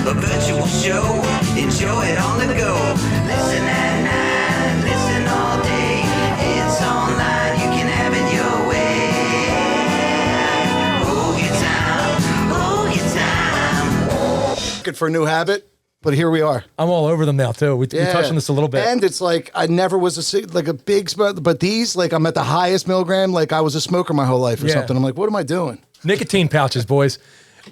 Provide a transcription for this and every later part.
a virtual show. Enjoy it on the go. Listen at night, listen all day. It's online, you can have it your way. Hold your time. Good for a new habit, but here we are. I'm all over them now too. We touched on this a little bit. And it's like I never was a big smoker, but these, like, I'm at the highest milligram. Like I was a smoker my whole life or something. I'm like, what am I doing? Nicotine pouches, boys.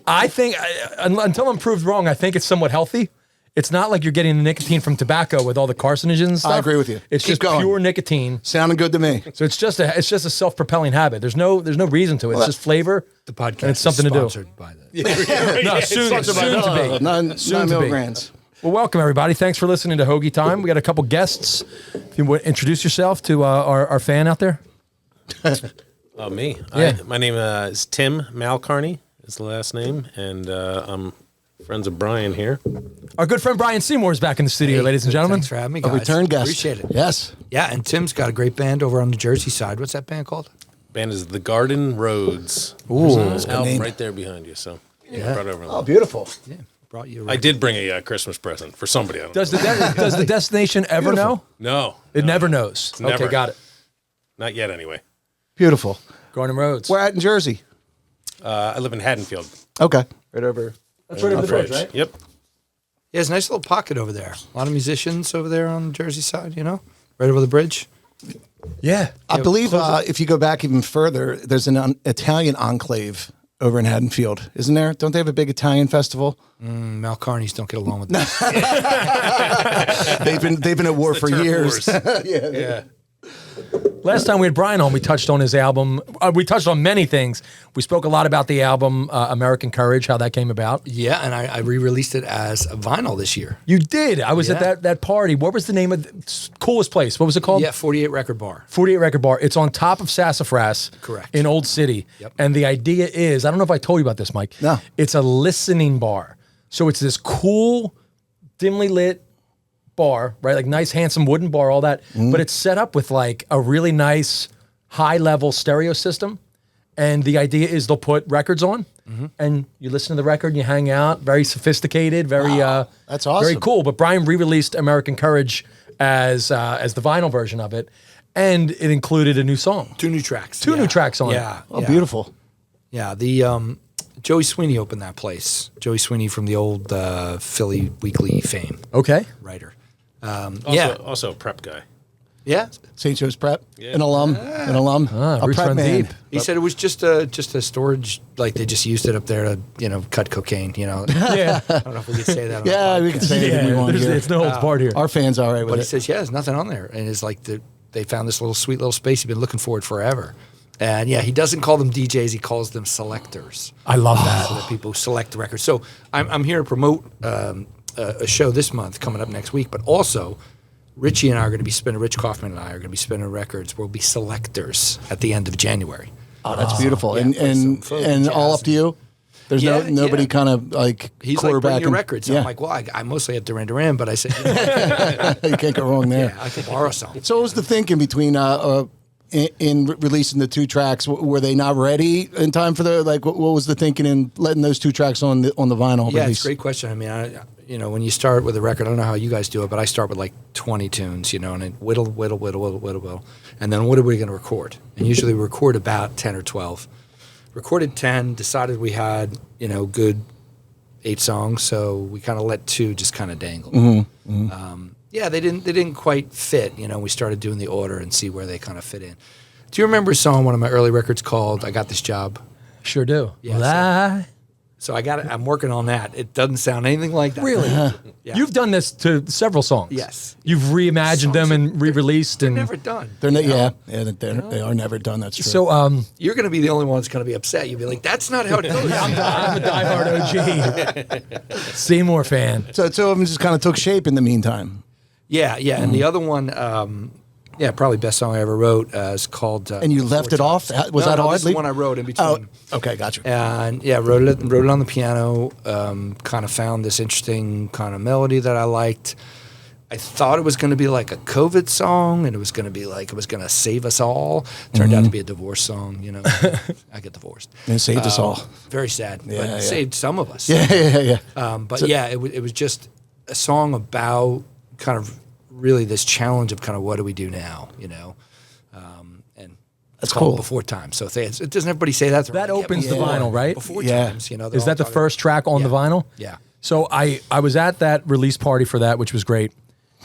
I think until I'm proved wrong, I think it's somewhat healthy. It's not like you're getting the nicotine from tobacco with all the carcinogens and stuff. I agree with you. It's Keep just going. pure nicotine. Sounding good to me. So it's just a self-propelling habit. There's no reason to it. It's just flavor. The podcast and it's something is to do. sponsored by that. No, soon to be. 9 milligrams. Well, welcome everybody. Thanks for listening to Hoagie Time. We got a couple guests. If you would introduce yourself to our fan out there. Me. Yeah. My name is Tim Malcarney is the last name, and I'm friends of Brian here. Our good friend Brian Seymour is back in the studio, ladies and gentlemen. Thanks for having me, A guys. return guest. Appreciate it. Yes. Yeah, and Tim's got a great band over on the Jersey side. What's that band called? Band is the Garden Roads. Ooh, There's good an album name. right there behind you. So Yeah. brought over. Oh, beautiful. Yeah, brought you. I did bring a Christmas present for somebody. I don't Does know. does the destination ever know? No, It never knows. Never. Okay, got it. not yet. Anyway, Beautiful. Garden Roads. We're at in Jersey. I live in Haddonfield. Okay. Right over. That's right over the bridge, right? Yep. Yeah, it's a nice little pocket over there. A lot of musicians over there on the Jersey side, right over the bridge. Yeah. I believe if you go back even further, there's an Italian enclave over in Haddonfield, isn't there? Don't they have a big Italian festival? Malcarneys don't get along with that. They've been at war for turf years. wars. Yeah. Last time we had Brian on, we touched on his album. We touched on many things. We spoke a lot about the album American Courage, how that came about. Yeah, and I re-released it as a vinyl this year. You did. I was at that party. What was the name of the coolest place? What was it called? Yeah, 48 Record Bar. 48 Record Bar. It's on top of Sassafras. Correct. In Old City. Yep. And the idea is, I don't know if I told you about this, Mike. No. It's a listening bar. So it's this cool, dimly lit bar, right? Like nice, handsome wooden bar, all that. But it's set up with like a really nice, high level stereo system. And the idea is they'll put records on and you listen to the record and you hang out. Very sophisticated, very, That's awesome. very cool. But Brian re-released American Courage as the vinyl version of it. And it included a new song. 2 new tracks. Two new tracks on it. Yeah. Oh, beautiful. Yeah, the Joey Sweeney opened that place. Joey Sweeney from the old Philly Weekly fame, Okay. writer. Also a prep guy. Yeah. St. Joe's Prep, an alum, a roots prep run man. deep. He said it was just a storage, like they just used it up there to, cut cocaine, Yeah. I don't know if we could say that on Yeah, the we podcast. can say anything we want there's, here. it's no holds barred here. Our fans are all right with But he it. says, yeah, there's nothing on there. And it's like they found this sweet little space he'd been looking for it forever. And yeah, he doesn't call them DJs, he calls them selectors. I love that. So that people select the records. So I'm here to promote a show this month coming up next week, but also Richie and I are going to be spinning, Rich Kaufman and I are going to be spinning records. We'll be selectors at the end of January. Oh, that's beautiful. Yeah, and play some folk and all jazz up to you? There's Yeah, nobody yeah. kind of like He's like, bring quarterback. your records. Yeah. I'm like, well, I mostly have Duran Duran, but I said, You can't go wrong there. yeah, I could borrow some. So what was the thinking between in releasing the 2 tracks? Were they not ready in time for the, like, what was the thinking in letting those 2 tracks on the vinyl Yeah, release? it's a great question. I mean, when you start with a record, I don't know how you guys do it, but I start with like 20 tunes, and then whittle. And then what are we going to record? And usually we record about 10 or 12. Recorded 10, decided we had, good 8 songs, so we kind of let 2 just kind of dangle. Yeah, they didn't quite fit, we started doing the order and see where they kind of fit in. Do you remember a song, one of my early records called I Got This Job? Sure do. Yeah, Lie. So I'm working on that. It doesn't sound anything like that. Really? Yeah. You've done this to several songs. Yes. You've reimagined them Songs and re-released. And Never done. They're not, they are never done. That's true. So, You're going to be the only one that's going to be upset. You'll be like, that's not how it goes. I'm a diehard OG. Seymour fan. So 2 of them just kind of took shape in the meantime. Yeah. And the other one, probably best song I ever wrote is called. And you left it off? Was that hard? This is the one I wrote in between. Oh, okay, gotcha. And yeah, wrote it on the piano. Kind of found this interesting kind of melody that I liked. I thought it was going to be like a COVID song, and it was going to be like it was going to save us all. Turned out to be a divorce song. You know, I get divorced. And it saved us all. Very sad, but Yeah. it saved some of us. Yeah. But yeah, it was just a song about kind of really this challenge of kind of what do we do now, you know? And That's it's called cool. Before Time. So doesn't everybody say that? That opens the vinyl, right? Before Yeah. Times, you know. Is that the first track on the vinyl? Yeah. So I was at that release party for that, which was great.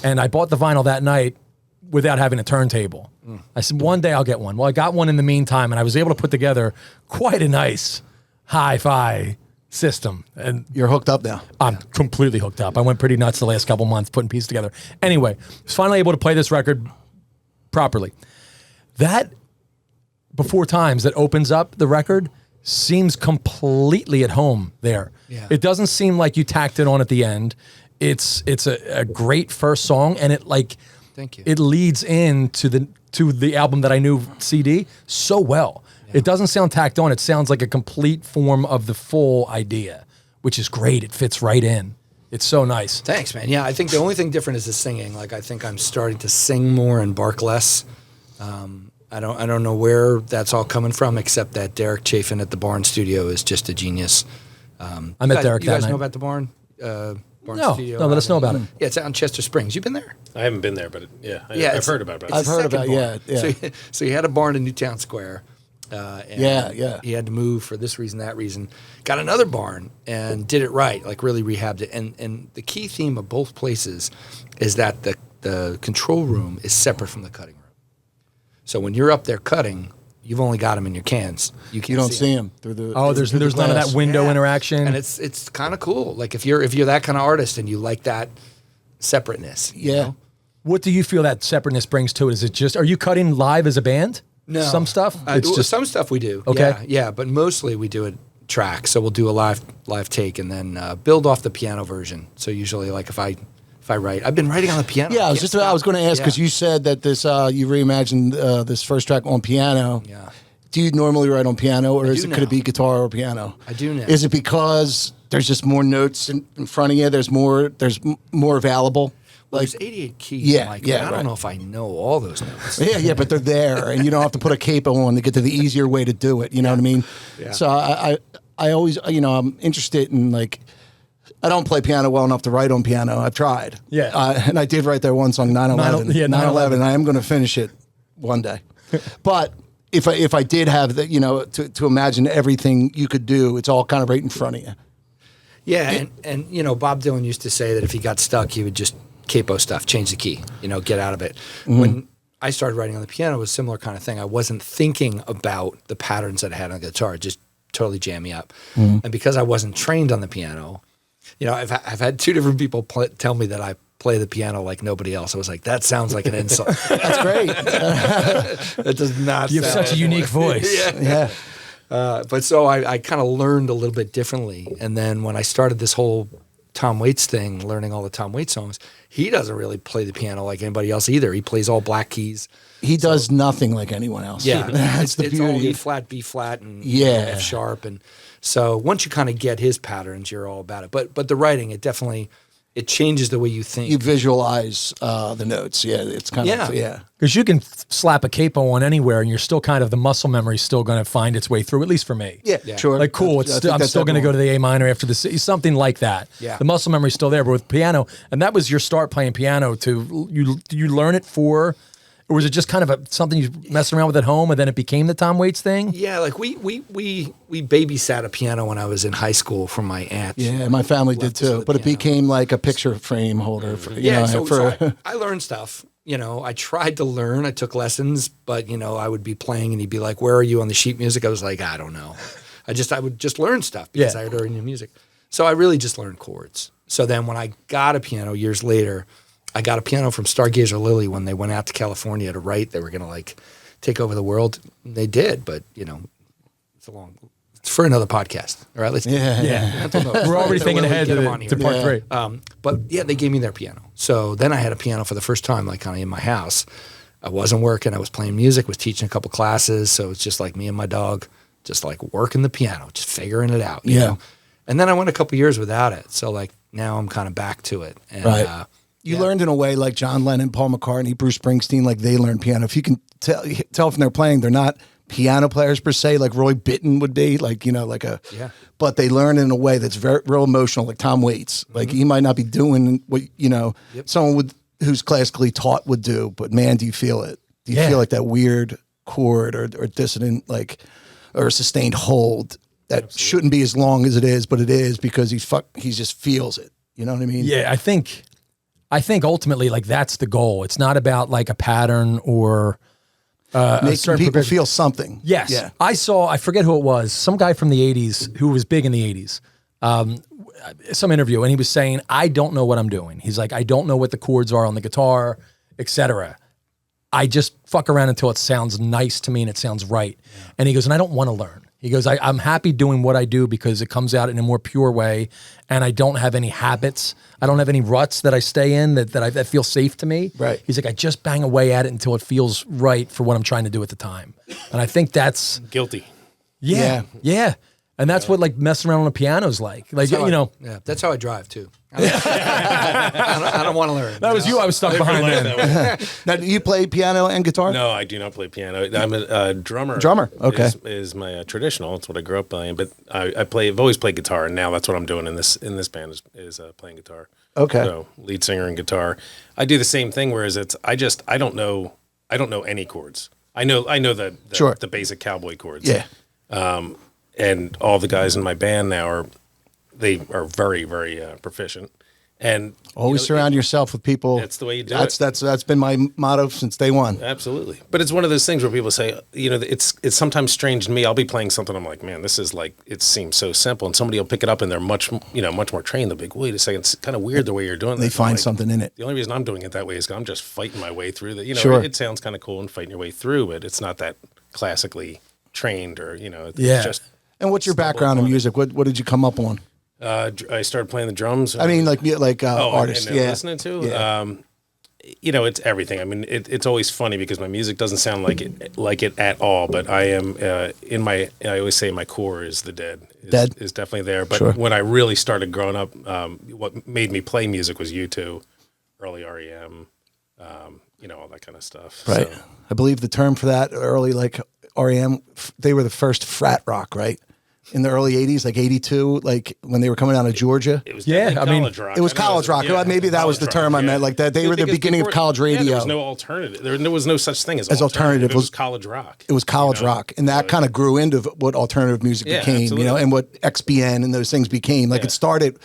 And I bought the vinyl that night without having a turntable. I said, one day I'll get one. Well, I got one in the meantime, and I was able to put together quite a nice hi-fi system. And You're hooked up now. I'm completely hooked up. I went pretty nuts the last couple months putting pieces together. Anyway, I was finally able to play this record properly. That Before Times that opens up the record seems completely at home there. Yeah. It doesn't seem like you tacked it on at the end. It's a great first song, and it Thank you. it leads into the album that I knew CD so well. It doesn't sound tacked on. It sounds like a complete form of the full idea, which is great. It fits right in. It's so nice. Thanks, man. Yeah, I think the only thing different is the singing. Like, I think I'm starting to sing more and bark less. I don't know where that's all coming from, except that Derek Chafin at the Barn Studio is just a genius. I met Derek You that guys night. know about the Barn? Barn No, Studio? no, let us know about it. Yeah, it's out in Chester Springs. You been there? I haven't been there, but I've it's- heard about it. I've It's the heard second about barn. yeah. So he had a barn in Newtown Square. And Yeah. He had to move for this reason, that reason. Got another barn and did it right, like really rehabbed it. And the key theme of both places is that the control room is separate from the cutting room. So when you're up there cutting, you've only got them in your cans. You can't You don't see 'em. him through the. Oh, there's through the none of that glass. window Yeah. interaction. And it's kind of cool. Like if you're that kind of artist and you like that separateness. you Yeah. know? What do you feel that separateness brings to it? Is it just, are you cutting live as a band? No. Some stuff? It's Well, just, some stuff we do. Okay. Yeah, but mostly we do it track. So we'll do a live take and then build off the piano version. So usually, like if I write, I've been writing on the piano. Yeah, I was going to ask because Yeah. you said that this you reimagined this first track on piano. Yeah. Do you normally write on piano, or do could it now. be guitar or piano? I do now. Is it because there's just more notes in front of you? There's more available. Well, Like there's 88 keys. Yeah, Mike, yeah, I don't right. know if I know all those notes. yeah, but they're there, and you don't have to put a capo on to get to the easier way to do it. You know what I mean? Yeah. So I always, I'm interested in like. I don't play piano well enough to write on piano. I've tried. Yeah. And I did write that one song, 9/11. 9/11. I am going to finish it one day. But if I did have the, to imagine everything you could do, it's all kind of right in front of you. Yeah, and Bob Dylan used to say that if he got stuck, he would just capo stuff, change the key, get out of it. When I started writing on the piano, it was a similar kind of thing. I wasn't thinking about the patterns that I had on the guitar, just totally jam me up. And because I wasn't trained on the piano, I've had two different people tell me that I play the piano like nobody else. I was like, that sounds like an insult. That's great. That does not. you have sound such a unique voice. Yeah. But so I kind of learned a little bit differently. And then when I started this whole Tom Waits thing, learning all the Tom Waits songs, he doesn't really play the piano like anybody else either. He plays all black keys. He does nothing like anyone else. Yeah, That's the it's all beauty. E flat, B flat, and Yeah. F sharp. And so once you kind of get his patterns, you're all about it. But the writing, it changes the way you think. You visualize the notes. Yeah, it's kind of, yeah. Because you can slap a capo on anywhere, and you're still kind of, the muscle memory is still going to find its way through, at least for me. Yeah, sure. Like, cool, I it's think I'm that's still going to go to everyone. the A minor after the C, something like that. Yeah. The muscle memory's still there, but with piano, and that was your start playing piano you learn it for, or was it just kind of something you messed around with at home, and then it became the Tom Waits thing? Yeah, like we babysat a piano when I was in high school for my aunt. Yeah, my family did Left us too. with But it piano. became like a picture frame holder. For, So I learned stuff. I tried to learn. I took lessons, but I would be playing, and he'd be like, "Where are you on the sheet music?" I was like, "I don't know." I would just learn stuff because Yeah. I had already knew music. So I really just learned chords. So then when I got a piano years later, I got a piano from Stargazer Lily when they went out to California to write. They were going to take over the world. They did, but it's for another podcast. All right, let's Yeah. We're already thinking ahead get 'em to, on here. to part Yeah. 3. But yeah, they gave me their piano. So then I had a piano for the first time, like kind of in my house. I wasn't working. I was playing music, was teaching a couple classes. So it's just like me and my dog, just like working the piano, just figuring it out. you Yeah. know? And then I went a couple years without it. So like now I'm kind of back to it. And Right. You learned in a way like John Lennon, Paul McCartney, Bruce Springsteen, like they learned piano. If you can tell from their playing, they're not piano players per se, like Roy Bittan would be, like, you know, like but they learn in a way that's very real emotional, like Tom Waits. Like he might not be doing what, you know, someone who's classically taught would do, but man, do you feel it? Do you feel like that weird chord or dissonant, like, or sustained hold that shouldn't be as long as it is, but it is because he just feels it. You know what I mean? Yeah, I think ultimately, like, that's the goal. It's not about like a pattern or making people feel something. Yes. Yeah. I forget who it was, some guy from the 80s who was big in the 80s, some interview, and he was saying, I don't know what I'm doing. He's like, I don't know what the chords are on the guitar, etc. I just fuck around until it sounds nice to me and it sounds right. Yeah. And he goes, and I don't want to learn. He goes, I'm happy doing what I do because it comes out in a more pure way, and I don't have any habits. I don't have any ruts that I stay in that feel safe to me. Right. He's like, I just bang away at it until it feels right for what I'm trying to do at the time. And I think that's guilty. Yeah. And that's what like messing around on a piano is like. Like, you know. Yeah, that's how I drive too. I don't want to learn. That was you. I was stuck behind then. Now, do you play piano and guitar? No, I do not play piano. I'm a drummer. Drummer, okay. Is my traditional. It's what I grew up playing. But I've always played guitar, and now that's what I'm doing in this band is playing guitar. Okay. So lead singer and guitar. I do the same thing. Whereas I don't know any chords. I know the basic cowboy chords. Yeah. And all the guys in my band now are very, very proficient. And always surround yourself with people. That's the way you do it. That's been my motto since day one. Absolutely. But it's one of those things where people say, you know, it's sometimes strange to me. I'll be playing something, I'm like, man, this is like, it seems so simple, and somebody will pick it up and they're much more trained. They'll be like, wait a second, it's kind of weird the way you're doing it. They find something in it. The only reason I'm doing it that way is because I'm just fighting my way through that. You know, Sure. It sounds kind of cool and fighting your way through, but it's not that classically trained or, you know, it's just. And what's your background in music? What did you come up on? I started playing the drums. I mean, like artists. And listening to. Yeah. You know, it's everything. I mean, it's always funny because my music doesn't sound like it at all. But I am I always say my core is the Dead. Is definitely there. But when I really started growing up, what made me play music was U2, early REM, you know, all that kind of stuff. Right. So. I believe the term for that early, like REM, they were the first frat rock, right? In the early 80s, like 82, like when they were coming out of Georgia. It was college rock. It was college rock. Yeah, maybe that was the term I meant. Like that, they were the beginning of college radio. There was no alternative. There was no such thing as alternative. It was college rock. It was college rock, and that kind of grew into what alternative music became. Absolutely. You know, and what XBN and those things became. Like it started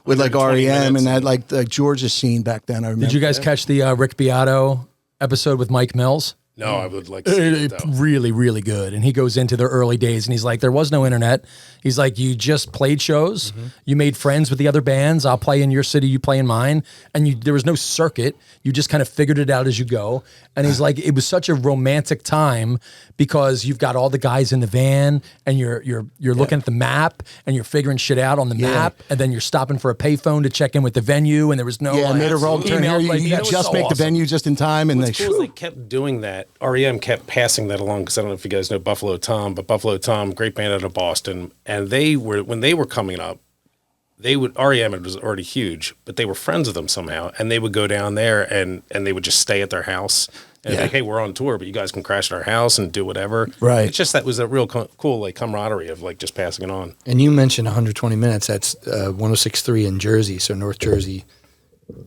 with like REM and that like Georgia scene back then. I remember. Did you guys catch the Rick Beato episode with Mike Mills? No, I would like to see it, though. Really, really good. And he goes into their early days, and he's like, there was no internet. He's like, you just played shows. Mm-hmm. You made friends with the other bands. I'll play in your city, you play in mine. And there was no circuit. You just kind of figured it out as you go. And he's like, it was such a romantic time because you've got all the guys in the van, and you're looking at the map, and you're figuring shit out on the map, and then you're stopping for a payphone to check in with the venue, and there was no made a wrong turn here. You just make the venue just in time, and What's cool is they kept doing that. REM kept passing that along because I don't know if you guys know Buffalo Tom, but Buffalo Tom, great band out of Boston, and when they were coming up, REM was already huge, but they were friends with them somehow, and they would go down there and they would just stay at their house. And like, hey, we're on tour, but you guys can crash at our house and do whatever. Right. It's just that was a real cool like camaraderie of like just passing it on. And you mentioned 120 Minutes. That's 106.3 in Jersey, so North Jersey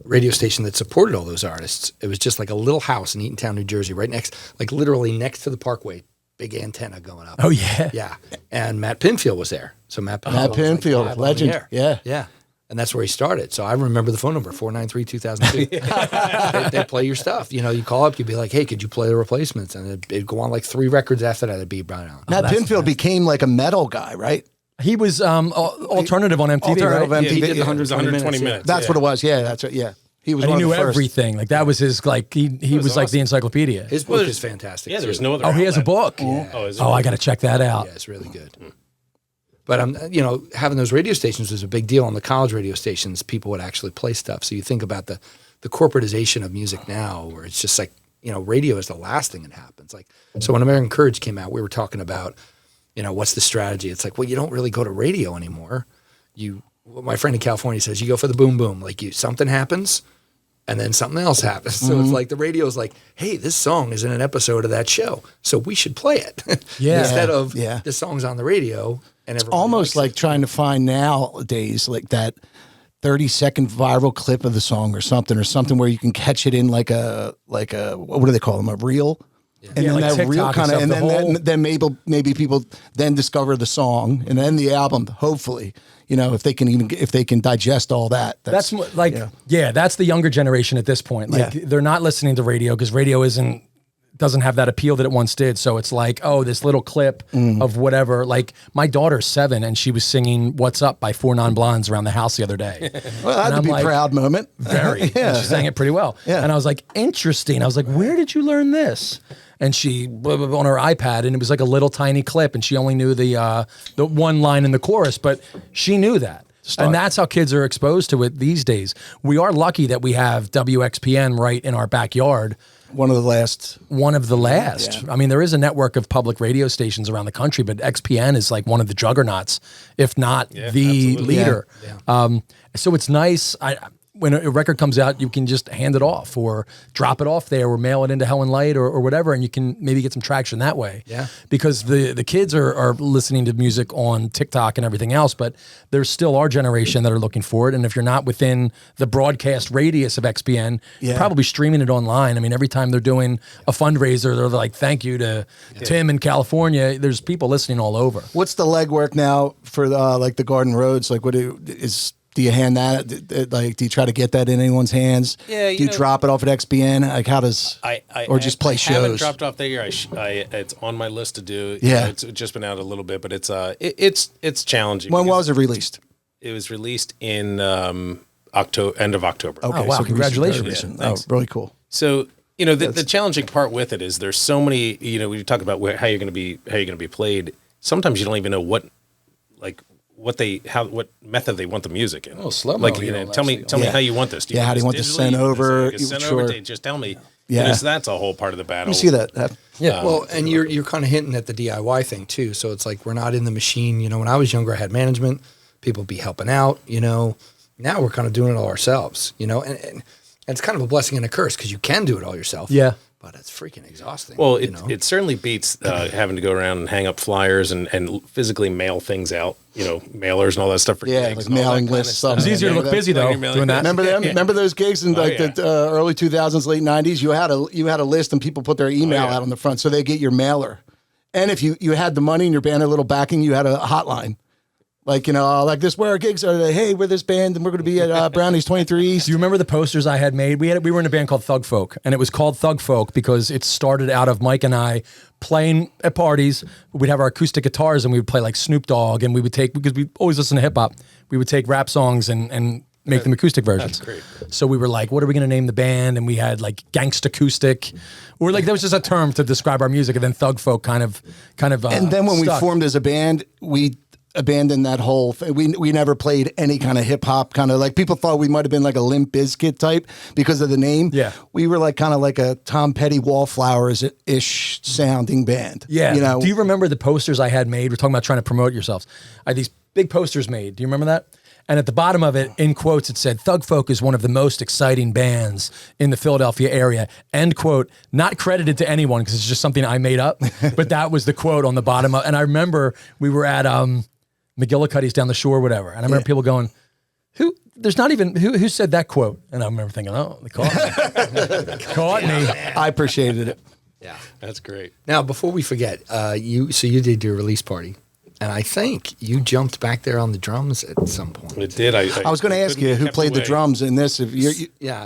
radio station that supported all those artists. It was just like a little house in Eatontown, New Jersey, right next, like literally next to the Parkway. Big antenna going up. Oh yeah, yeah. And Matt Pinfield was there. So Matt Pinfield, like, legend. Yeah. And that's where he started. So I remember the phone number 493-2002. They play your stuff. You know, you call up, you'd be like, "Hey, could you play the Replacements?" And it'd go on like 3 records after that. It'd be Brian Allen. Matt Pinfield became like a metal guy, right? He was alternative on MTV. Alternative right? MTV. He did 120 minutes. That's what it was. Yeah, that's it. Yeah. He was. And one he of knew the first. everything. Like that was his. Like he was like the encyclopedia. His book is fantastic. Yeah, there's no other. Oh, he has a book. Yeah. Oh, I got to check that out. Yeah, it's really good. But having those radio stations was a big deal. On the college radio stations, people would actually play stuff. So you think about the corporatization of music now, where it's just like, radio is the last thing that happens. Like, so when American Courage came out, we were talking about, what's the strategy? It's like, well, you don't really go to radio anymore. My friend in California says you go for the boom boom. Like something happens, and then something else happens. So it's like the radio's like, hey, this song is in an episode of that show, so we should play it. Yeah. Instead of Yeah. the song's on the radio and everybody Almost likes like trying to find nowadays like that 30-second viral clip of the song or something where you can catch it in like a what do they call them, a reel? And Yeah, then like that reel TikTok kind of, and and stuff, the then maybe people then discover the song and then the album. Hopefully, if they can digest all that. That's like, yeah, that's the younger generation at this point. Like they're not listening to radio because radio doesn't have that appeal that it once did. So it's like, oh, this little clip of whatever. Like my daughter's 7 and she was singing "What's Up" by 4 Non-Blondes around the house the other day. Well, that'd be a proud moment. Very. And she sang it pretty well. Yeah. And I was like, interesting. I was like, where did you learn this? And she on her iPad, and it was like a little tiny clip, and she only knew the one line in the chorus, but she knew that. And that's how kids are exposed to it these days. We are lucky that we have WXPN right in our backyard. One of the last. I mean, there is a network of public radio stations around the country, but XPN is like one of the juggernauts, if not the absolutely. leader. Yeah. So it's nice. When a record comes out, you can just hand it off or drop it off there or mail it into Helen Light or whatever, and you can maybe get some traction that way. Yeah. Because the kids are listening to music on TikTok and everything else, but there's still our generation that are looking for it. And if you're not within the broadcast radius of XPN, you're probably streaming it online. I mean, every time they're doing a fundraiser, they're like, thank you to Tim in California. There's people listening all over. What's the legwork now for like the Garden Roads? Like, do you hand that? Like, do you try to get that in anyone's hands? Yeah, do you drop it off at XBN? Like, how does? Or just play I shows? haven't dropped off there. It's on my list to do. Yeah. It's just been out a little bit, but it's challenging. When was it released? It was released in end of October. Okay, Oh, wow. so Congratulations. recent. Oh, really cool. So the challenging part with it is there's so many. When you talk about how you're going to be played, sometimes you don't even know what method they want the music in. Oh, slow-mo, Like, tell me how you want this. How do you want this sent over? Send Sure. over. Just tell me. Yeah. That's a whole part of the battle. You see that? Yeah. Well, and you're kind of hinting at the DIY thing too. So it's like we're not in the machine. When I was younger, I had management. People be helping out. Now we're kind of doing it all ourselves. And it's kind of a blessing and a curse because you can do it all yourself. Yeah. But it's freaking exhausting. Well, it certainly beats having to go around and hang up flyers and physically mail things out, mailers and all that stuff for gigs like and all mailing that kind of lists. stuff. It's easier to look busy though, doing that. Remember them? Remember those gigs in like yeah. the early 2000s, late 90s? You had a list and people put their email out on the front so they get your mailer. And if you had the money and your band had a little backing, you had a hotline. Like, like this, where our gigs are. Hey, we're this band and we're going to be at Brownies 23 East. Do you remember the posters I had made? We were in a band called Thug Folk, and it was called Thug Folk because it started out of Mike and I playing at parties. We'd have our acoustic guitars and we would play like Snoop Dogg, and we would take, because we always listen to hip hop, we would take rap songs and make them acoustic versions. That's great. So we were like, what are we going to name the band? And we had like Gangsta Acoustic, or like there was just a term to describe our music, and then Thug Folk kind of. And then when we formed as a band, we abandoned that whole thing. We never played any kind of hip hop kind of, like, people thought we might have been like a Limp Bizkit type because of the name. Yeah. We were like kind of like a Tom Petty Wallflowers-ish sounding band. Yeah. Do you remember the posters I had made? We're talking about trying to promote yourselves. I had these big posters made. Do you remember that? And at the bottom of it, in quotes, it said, Thug Folk is one of the most exciting bands in the Philadelphia area. End quote. Not credited to anyone because it's just something I made up. But that was the quote on the bottom. And I remember we were at McGillicuddy's down the shore, whatever. And I remember people going, who said that quote? And I remember thinking, oh, they caught me. Caught me. I appreciated it. Yeah. That's great. Now, before we forget, you did your release party. And I think you jumped back there on the drums at some point. It did. I was going to ask you who played the drums in this. If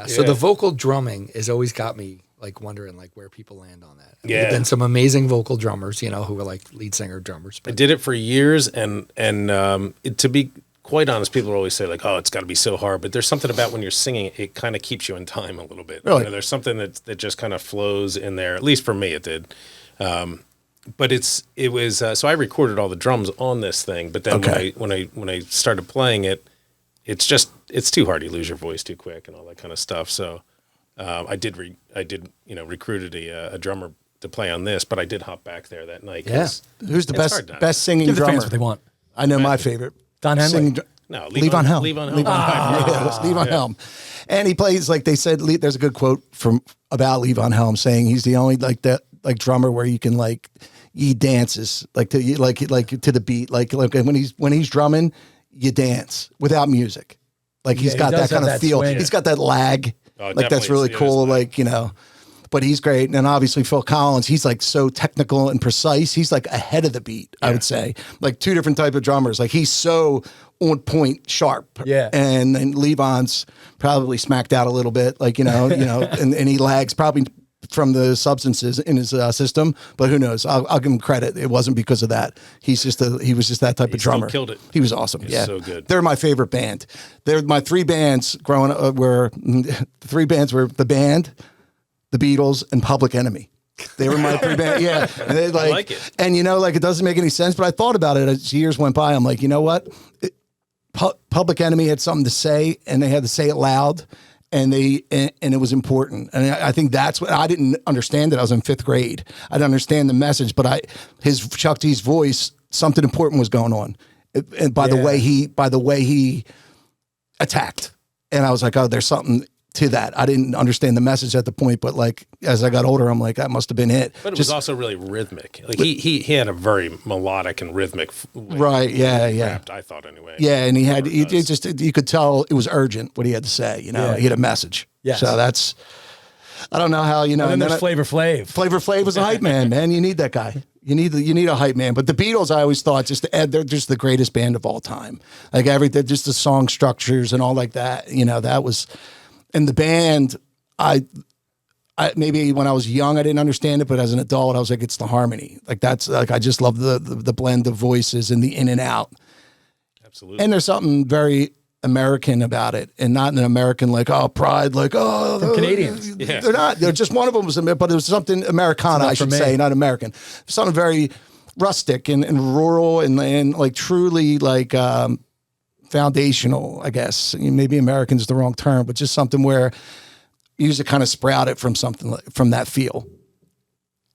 So the vocal drumming has always got me like wondering like where people land on that. Yeah. There've been some amazing vocal drummers, who were like lead singer drummers. I But did it for years, and to be quite honest, people always say like, "Oh, it's got to be so hard," but there's something about when you're singing, it kind of keeps you in time a little bit. Really? There's something that just kind of flows in there. At least for me, it did. But it was so I recorded all the drums on this thing, but then when I started playing it, it's too hard. You lose your voice too quick and all that kind of stuff. So I did recruited a drummer to play on this, but I did hop back there that night. Yeah. Who's the best singing Give the drummer? fans what they want. I know my favorite. Don Henley. No, Levon Helm. Levon Helm. Yeah, it was Levon Helm. And he plays, like they said, there's a good quote about Levon Helm saying he's the only drummer where you can he dances to the beat. Like when he's drumming, you dance without music. Like he's got that kind of feel. swing. He's got that lag. Oh, That's really cool. But he's great. And obviously Phil Collins, he's so technical and precise. He's ahead of the beat, I would say. Like two different type of drummers. Like he's so on point sharp. Yeah. And Levon's probably smacked out a little bit, and he lags probably from the substances in his system, but who knows? I'll give him credit. It wasn't because of that. He was just that type of drummer. Still killed it. He was awesome. He's yeah, so good. They're my favorite band. They're my three bands growing up. The three bands were the Band, the Beatles, and Public Enemy. They were my three bands. Yeah, and they I like it. And it doesn't make any sense. But I thought about it as years went by. I'm like, you know what? Public Enemy had something to say, and they had to say it loud. And it was important. And I think that's what I didn't understand it. I was in 5th grade. I didn't understand the message, but Chuck D's voice, something important was going on. And by the way he attacked. And I was like, oh, there's something to that. I didn't understand the message at the point, but as I got older, I'm like, that must have been it. But it was also really rhythmic. He had a very melodic and rhythmic right, yeah. Rapped, I thought anyway. Yeah, and you could tell it was urgent what he had to say, He had a message. Yeah. So that's, I don't know how, And then there's Flavor Flav. Flavor Flav was a hype man. You need that guy. You need a hype man. But the Beatles, I always thought, they're just the greatest band of all time. Everything, just the song structures and all like that. That was, and the band, I maybe when I was young I didn't understand it, but as an adult I was like, it's the harmony. I just love the blend of voices and the in and out. Absolutely. And there's something very American about it, and not an American pride, From Canadians. Yeah. They're not. They're just one of them was, but it was something Americana, I should say, not American. Something very rustic and rural and truly foundational, I guess. Maybe American is the wrong term, but just something where music kind of sprouted from something from that feel.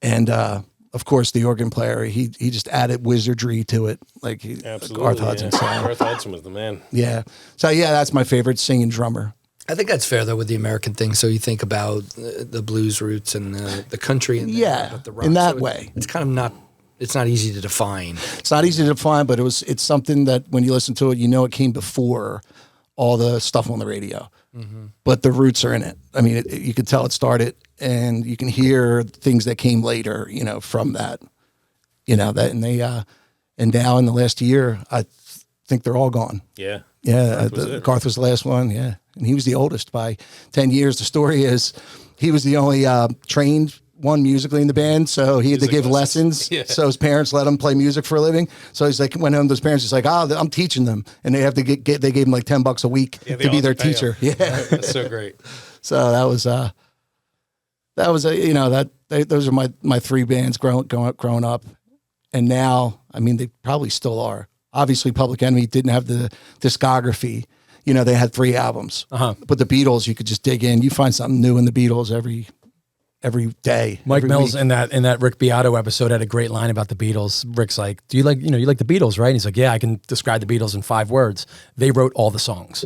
And of course, the organ player, he just added wizardry to it, Absolutely, Garth Hudson. Yeah. So, Garth Hudson was the man. yeah. So that's my favorite singing drummer. I think that's fair though with the American thing. So you think about the blues roots and the country, and the rock. In that way, it's kind of not. It's not easy to define. It's not easy to define, but it's something that when you listen to it, it came before all the stuff on the radio. Mm-hmm. But the roots are in it. I mean, you can tell it started, and you can hear things that came later, from that. And now in the last year, I think they're all gone. Yeah. Yeah, Garth was the last one, yeah. And he was the oldest by 10 years. The story is he was the only trained one musically in the band, so he had to give lessons. Yeah. So his parents let him play music for a living. So he's went home to his parents, he's like, I'm teaching them. And they have to they gave him $10 a week to be their teacher. Him. Yeah. That's so great. So those are my three bands growing up. And now, I mean, they probably still are. Obviously, Public Enemy didn't have the discography. They had 3 albums. Uh-huh. But the Beatles, you could just dig in. You find something new in the Beatles every day. Mike every Mills week. in that Rick Beato episode had a great line about the Beatles. Rick's like, "Do you like you like the Beatles, right?" And he's like, "Yeah, I can describe the Beatles in 5 words. They wrote all the songs."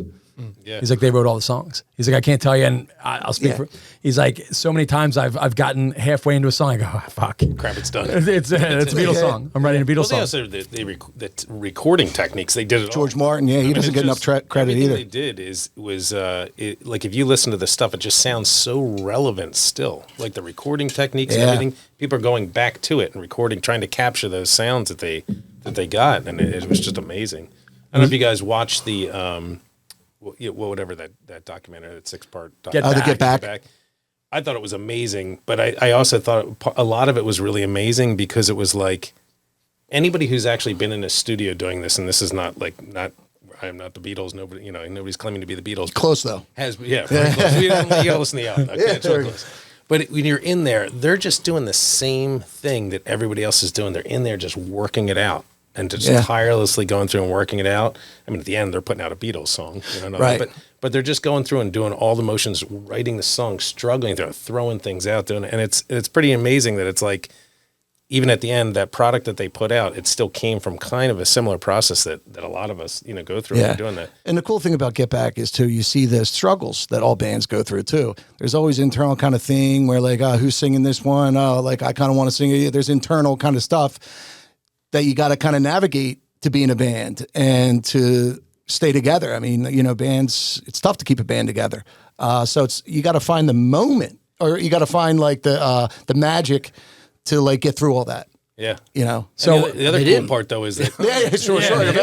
Yeah. He's like, they wrote all the songs. He's like, I can't tell you, and I'll speak for. He's like, so many times I've gotten halfway into a song, I go, oh, fuck, Crap, it's done. it's a Beatles song. I'm writing a Beatles song. Also, the recording techniques they did it George all. Martin, he doesn't get enough credit everything either. They did was if you listen to the stuff, it just sounds so relevant still. Like the recording techniques and everything, people are going back to it and recording, trying to capture those sounds that they got, and it was just amazing. I don't know if you guys watched the. Whatever that documentary, that 6-part documentary. Get Back. I thought it was amazing, but I also thought a lot of it was really amazing because it was like anybody who's actually been in a studio doing this, and this is not I'm not the Beatles. Nobody, nobody's claiming to be the Beatles. Close though. Very close. You gotta listen to the album. Okay, it's real close. But when you're in there, they're just doing the same thing that everybody else is doing. They're in there just working it out. And just tirelessly going through and working it out. I mean, at the end, they're putting out a Beatles song, right? But they're just going through and doing all the motions, writing the song, struggling through, throwing things out, and it's pretty amazing that it's like, even at the end, that product that they put out, it still came from kind of a similar process that a lot of us, go through when we're doing that. And the cool thing about Get Back is too, you see the struggles that all bands go through too. There's always internal kind of thing where like, who's singing this one? Oh, like I kind of want to sing it. There's internal kind of stuff that you got to kind of navigate to be in a band and to stay together. I mean, bands, it's tough to keep a band together. So you got to find the moment, or you got to find like the magic to like get through all that. Yeah. So the other cool part though is that sure. Right.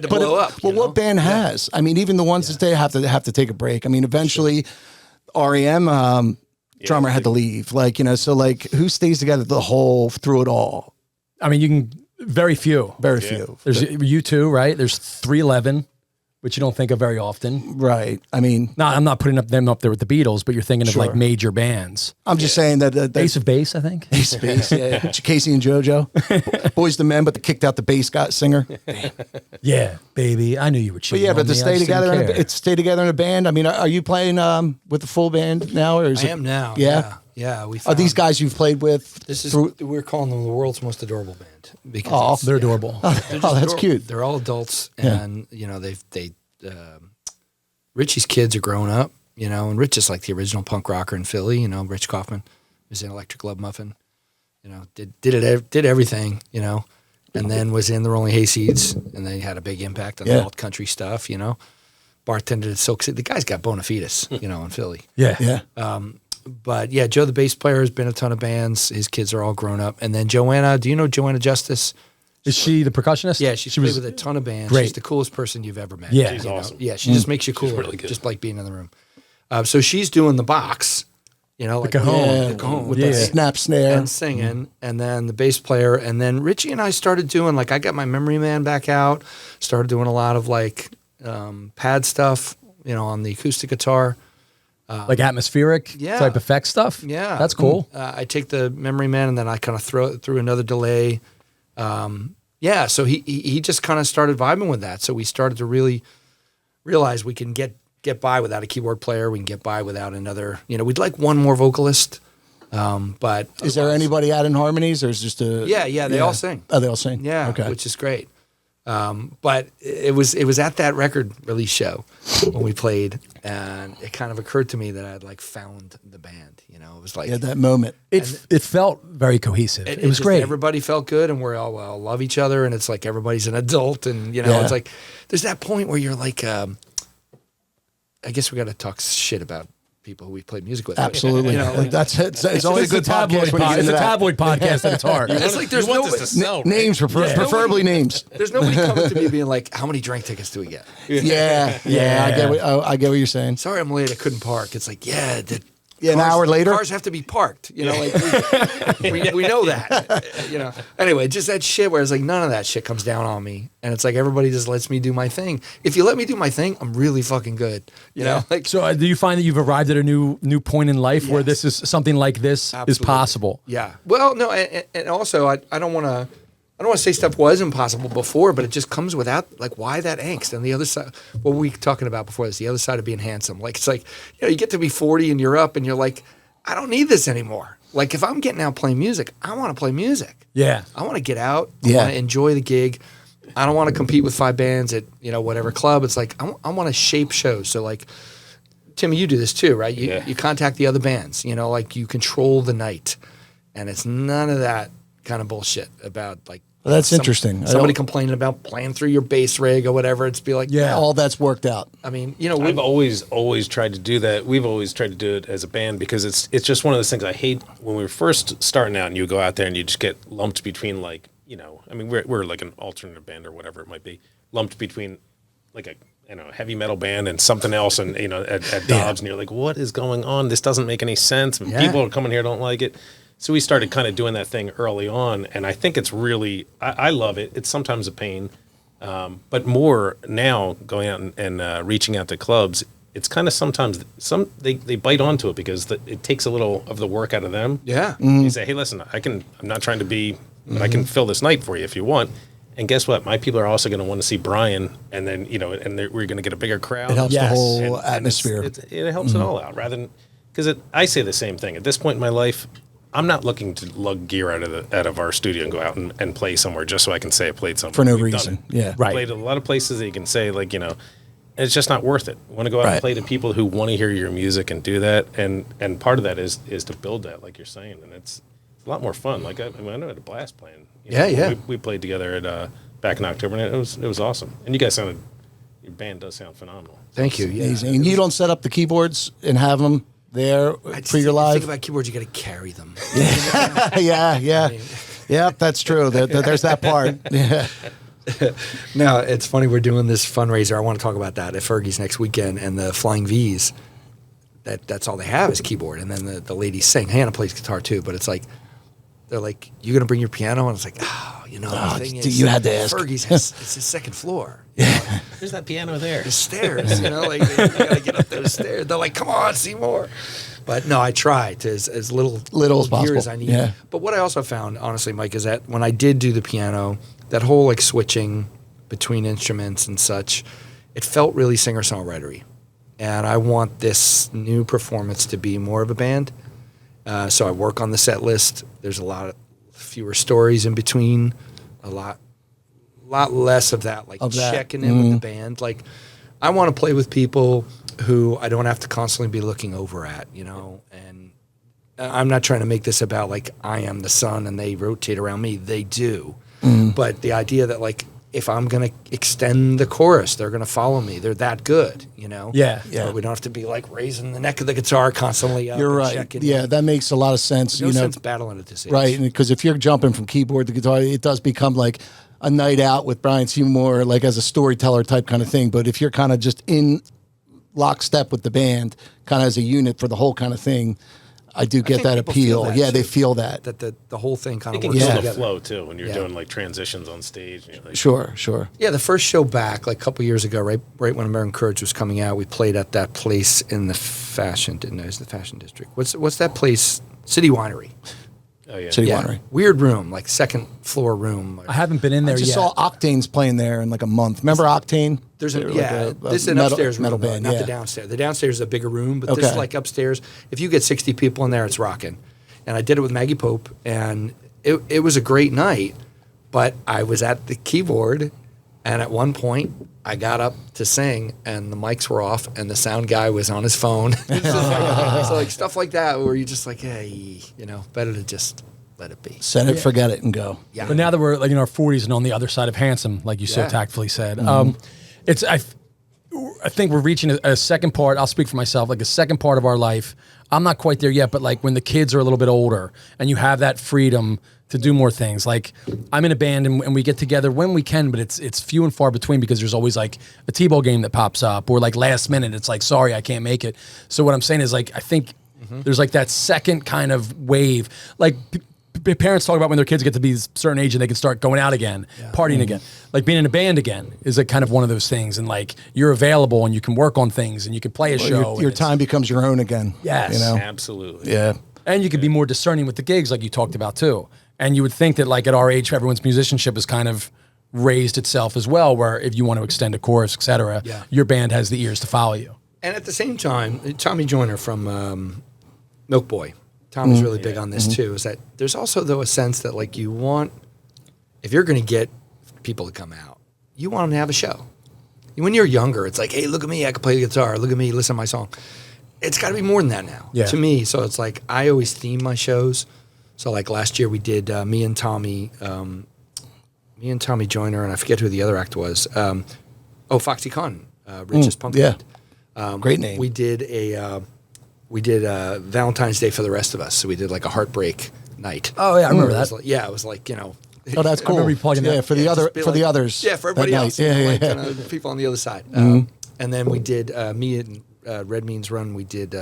Blow up. Well, what band has? I mean, even the ones that they have to take a break. I mean, eventually, REM drummer had to leave. Like so like who stays together through it all? I mean, you can very few. Very few. There's U2, right? There's 311. Which you don't think of very often. Right. I mean, no, I'm not putting them up there with the Beatles, but you're thinking of like major bands. I'm just saying that Ace of Base, I think. Ace of Base, yeah. Casey and JoJo, Boys to Men, but they kicked out the bass singer. Yeah, baby, I knew you were But cheating. but to stay together, stay together in a band. I mean, are you playing with the full band now, or is I am now. Yeah. Yeah. Are these guys you've played with? We're calling them the world's most adorable band because they're adorable. That's cute. They're all adults, and Richie's kids are growing up, and Rich is like the original punk rocker in Philly. Rich Kaufman was in Electric Love Muffin, did everything, and then was in the Rolling Hayseeds, and they had a big impact on the alt country stuff, bartended at Silk City. The guy's got bona fides, in Philly. Yeah. But yeah, Joe, the bass player, has been in a ton of bands. His kids are all grown up. And then Joanna, do you know Joanna Justice? Is she the percussionist? Yeah, she played with a ton of bands. Great. She's the coolest person you've ever met. Yeah. She's awesome. Yeah, she just makes you cooler, really good. just like being in the room. So she's doing the box, like cajon. the cajon With the snap snare. and singing, and then the bass player, and then Richie and I started doing I got my Memory Man back out, started doing a lot of pad stuff, on the acoustic guitar. Like atmospheric type effect stuff? Yeah. That's cool. I take the Memory Man and then I kind of throw it through another delay. So he just kind of started vibing with that. So we started to really realize we can get by without a keyboard player. We can get by without another, we'd like one more vocalist. But is there anybody adding harmonies, or is it just a? Yeah, they all sing. Oh, they all sing. Yeah, okay, which is great. But it was at that record release show when we played, and it kind of occurred to me that I'd found the band. It was like that moment. It felt very cohesive. It was great. Everybody felt good, and we all love each other, and it's like everybody's an adult, and it's like there's that point where you're like, I guess we got to talk shit about people who we played music with. Absolutely. That's it. It's only a good podcast when you get It's into a that. tabloid podcast at its heart. It's like there's no Names, preferably names. There's nobody coming to me being like, "How many drink tickets do we get?" Yeah. I get what you're saying. Sorry, I'm late. I couldn't park. It's like, An hour later, cars have to be parked. We know that. Anyway, just that shit where it's like none of that shit comes down on me, and it's like everybody just lets me do my thing. If you let me do my thing, I'm really fucking good. So do you find that you've arrived at a new point in life where this is something like this is possible? Yeah. Well, no, and also I don't want to say stuff was impossible before, but it just comes without why that angst. And the other side, what were we talking about before this? The other side of being handsome. It's like you get to be 40 and you're up and you're like, I don't need this anymore. If I'm getting out playing music, I want to play music. Yeah. I want to get out. I want to enjoy the gig. I don't want to compete with 5 bands at whatever club. It's like I want to shape shows. So Timmy, you do this too, right? You contact the other bands. You control the night, and it's none of that kind of bullshit about Well, that's interesting. Somebody complaining about playing through your bass rig or whatever. It's be like, all that's worked out. I mean, I've always tried to do that. We've always tried to do it as a band because it's just one of those things I hate when we were first starting out and you go out there and you just get lumped between we're like an alternative band or whatever it might be, lumped between a heavy metal band and something else and at Dobbs and you're like, what is going on? This doesn't make any sense. People are coming here don't like it. So we started kind of doing that thing early on, and I think it's really, I love it. It's sometimes a pain, but more now going out and reaching out to clubs, it's kind of sometimes they bite onto it because it takes a little of the work out of them. Yeah. You say, hey, listen, I'm not trying to be, but I can fill this night for you if you want. And guess what? My people are also going to want to see Brian, and then we're going to get a bigger crowd. It helps the whole and atmosphere. it helps it all out rather than because I say the same thing at this point in my life. I'm not looking to lug gear out of our studio and go out and play somewhere just so I can say I played somewhere. For no We've done reason. it. Yeah. Right. Played at a lot of places that you can say, like, and it's just not worth it. You want to go out Right. and play to people who want to hear your music and do that. And part of that is to build that, like you're saying. And it's a lot more fun. Like, I know I had a blast playing. We played together at back in October, and it was awesome. And you guys your band does sound phenomenal. Thank you. Yeah. Amazing. And you don't set up the keyboards and have them there for your live? Think about keyboards, you got to carry them. Yeah. Yep, that's true. There's that part. Yeah. No, it's funny. We're doing this fundraiser. I want to talk about that at Fergie's next weekend, and the Flying V's. That's all they have is keyboard, and then the ladies sing. Hannah plays guitar too, but it's like they're like, "You gonna bring your piano?" And it's like, the thing is, you had to ask. Fergie's it's his second floor. There's that piano there. The stairs, like you gotta get up those stairs. They're like, "Come on, Seymour." But no, I try to as little as possible. gear as I need. Yeah. But what I also found, honestly, Mike, is that when I did do the piano, that whole like switching between instruments and such, it felt really singer-songwritery. And I want this new performance to be more of a band. So I work on the set list. There's fewer stories in between, a lot less of that, checking in with the band. Like, I want to play with people who I don't have to constantly be looking over at, and I'm not trying to make this about like I am the sun and they rotate around me. They do. But the idea that like, if I'm going to extend the chorus, they're going to follow me. They're that good, Yeah. So we don't have to be like raising the neck of the guitar constantly up. You're and right. checking Yeah, in. that makes a lot of sense. No sense battling at this age. Right, because if you're jumping from keyboard to guitar, it does become like a night out with Brian Seymour, like as a storyteller type kind of thing. But if you're kind of just in lockstep with the band, kind of as a unit for the whole kind of thing, I do get think that people feel appeal. that, Yeah, too. they feel that. That the whole thing kind It of can works kill the together. flow too when you're Yeah. doing like transitions on stage. And you're like, Sure. Yeah, the first show back, like a couple years ago, right when American Courage was coming out, we played at that place in the fashion district. What's that place? City Winery. oh yeah, City Yeah, Winery. weird room, like second floor room. I haven't been in I there just yet. saw Octane's playing there in like a month. Remember Octane? There's They were like this is an metal- upstairs metal room, band, not yeah. the downstairs. The downstairs is a bigger room, but this is Okay. like upstairs. If you get 60 people in there, it's rocking. And I did it with Maggie Pope, and it was a great night. But I was at the keyboard, and at one point I got up to sing, and the mics were off, and the sound guy was on his phone. So like stuff like that, where you're just like, hey, better to just let it be. Set it, forget it, and go. Yeah. But now that we're like in our 40s and on the other side of handsome, like you so Yeah. tactfully said, I think we're reaching a second part. I'll speak for myself, like a second part of our life. I'm not quite there yet, but like when the kids are a little bit older and you have that freedom to do more things. Like I'm in a band and we get together when we can, but it's few and far between because there's always like a T-ball game that pops up or like last minute it's like, sorry, I can't make it. So what I'm saying is like I think there's like that second kind of wave. Like parents talk about when their kids get to be a certain age and they can start going out again, partying again. Like being in a band again is a kind of one of those things. And like you're available and you can work on things and you can play a show. Your and it's- time becomes your own again. Yes. absolutely. Yeah. And you could be more discerning with the gigs like you talked about too. And you would think that like at our age, everyone's musicianship has kind of raised itself as well, where if you want to extend a chorus, et cetera, your band has the ears to follow you. And at the same time, Tommy Joyner from Milk Boy, Tommy's really big on this too, is that there's also, though, a sense that like you want, if you're going to get people to come out, you want them to have a show. When you're younger, it's like, hey, look at me, I can play the guitar. Look at me, listen to my song. It's got to be more than that now to me. So it's like I always theme my shows. So like last year we did me and Tommy Joyner, and I forget who the other act was. Foxy Con, Rich's Punk yeah. Band. Great name. We did a Valentine's Day for the rest of us. So we did like a heartbreak night. Oh, yeah, I remember It was that. like, it was like, Oh, that's cool. remember you plugging yeah, that. for the just other be for the like- others. Yeah, for everybody that else. night. Yeah, like, yeah. the people on the other side. And then we did me and Red Means Run. We did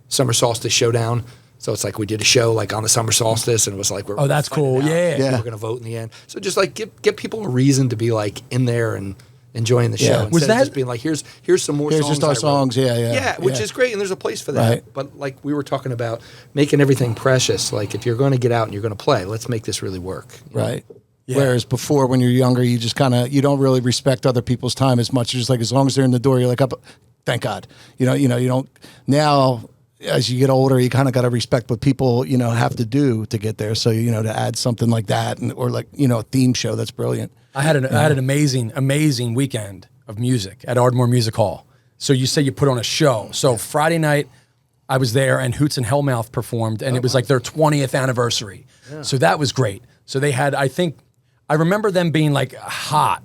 Summer Solstice Showdown. So it's like we did a show like on the summer solstice, and it was like we're that's fighting cool. it out. Yeah. Yeah. We're gonna vote in the end. So just like get people a reason to be like in there and enjoying the show. Was Instead that- of just being like here's some more Here's songs just our I wrote. songs. Yeah. Which is great, and there's a place for that. Right. But like we were talking about making everything precious. Like if you're going to get out and you're going to play, let's make this really work. Right. Whereas before, when you're younger, you just kind of you don't really respect other people's time as much. You're just like as long as they're in the door, you're like up. Thank God. You don't. Now as you get older, you kind of got to respect what people, have to do to get there. So, to add something like that or like, a theme show, that's brilliant. I had an amazing weekend of music at Ardmore Music Hall. So you say you put on a show. So Friday night I was there and Hoots and Hellmouth performed and it was like their 20th anniversary. Yeah. So that was great. So they had, I remember them being like hot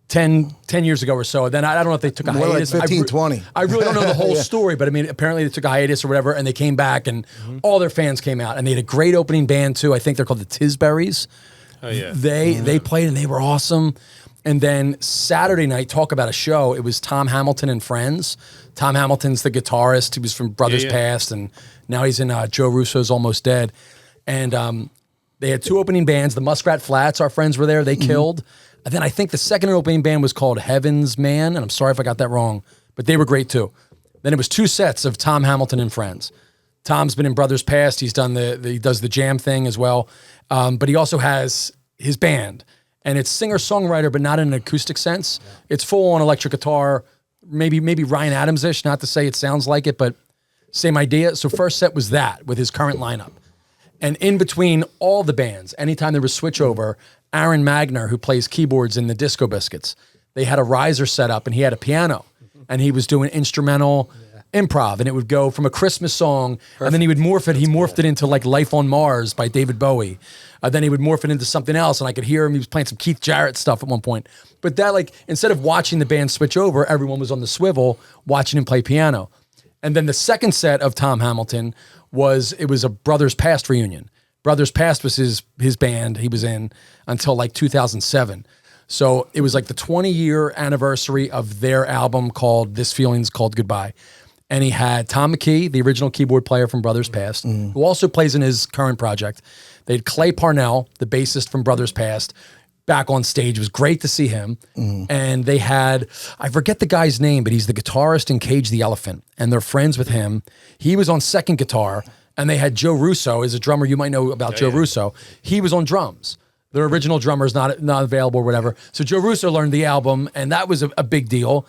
10 years ago or so. Then I don't know if they took a hiatus. Like 15, 20. I really don't know the whole story, but I mean, apparently they took a hiatus or whatever, and they came back, and all their fans came out, and they had a great opening band too. I think they're called the Tisberries. Oh yeah. They played and they were awesome. And then Saturday night, talk about a show. It was Tom Hamilton and Friends. Tom Hamilton's the guitarist. He was from Brothers Past, and now he's in Joe Russo's Almost Dead. And they had two opening bands. The Muskrat Flats, our friends were there. They killed. And then I think the second opening band was called Heaven's Man, and I'm sorry if I got that wrong, but they were great too. Then it was two sets of Tom Hamilton and Friends. Tom's been in Brothers Past. He's done he does the jam thing as well, but he also has his band, and it's singer-songwriter, but not in an acoustic sense. Yeah. It's full-on electric guitar, maybe Ryan Adams-ish. Not to say it sounds like it, but same idea. So first set was that with his current lineup, and in between all the bands, anytime there was switchover, Aaron Magner, who plays keyboards in the Disco Biscuits, they had a riser set up and he had a piano and he was doing instrumental improv, and it would go from a Christmas song and then he would morph it. He morphed it into like Life on Mars by David Bowie. Then he would morph it into something else, and I could hear him. He was playing some Keith Jarrett stuff at one point. But that, like, instead of watching the band switch over, everyone was on the swivel watching him play piano. And then the second set of Tom Hamilton was a Brothers Past reunion. Brothers Past was his band he was in until like 2007. So it was like the 20-year anniversary of their album called This Feeling's Called Goodbye. And he had Tom McKee, the original keyboard player from Brothers Past, who also plays in his current project. They had Clay Parnell, the bassist from Brothers Past, back on stage. It was great to see him. And they had, I forget the guy's name, but he's the guitarist in Cage the Elephant, and they're friends with him. He was on second guitar. And they had Joe Russo as a drummer. You might know about Joe Russo. He was on drums. Their original drummer is not available or whatever. So Joe Russo learned the album, and that was a big deal.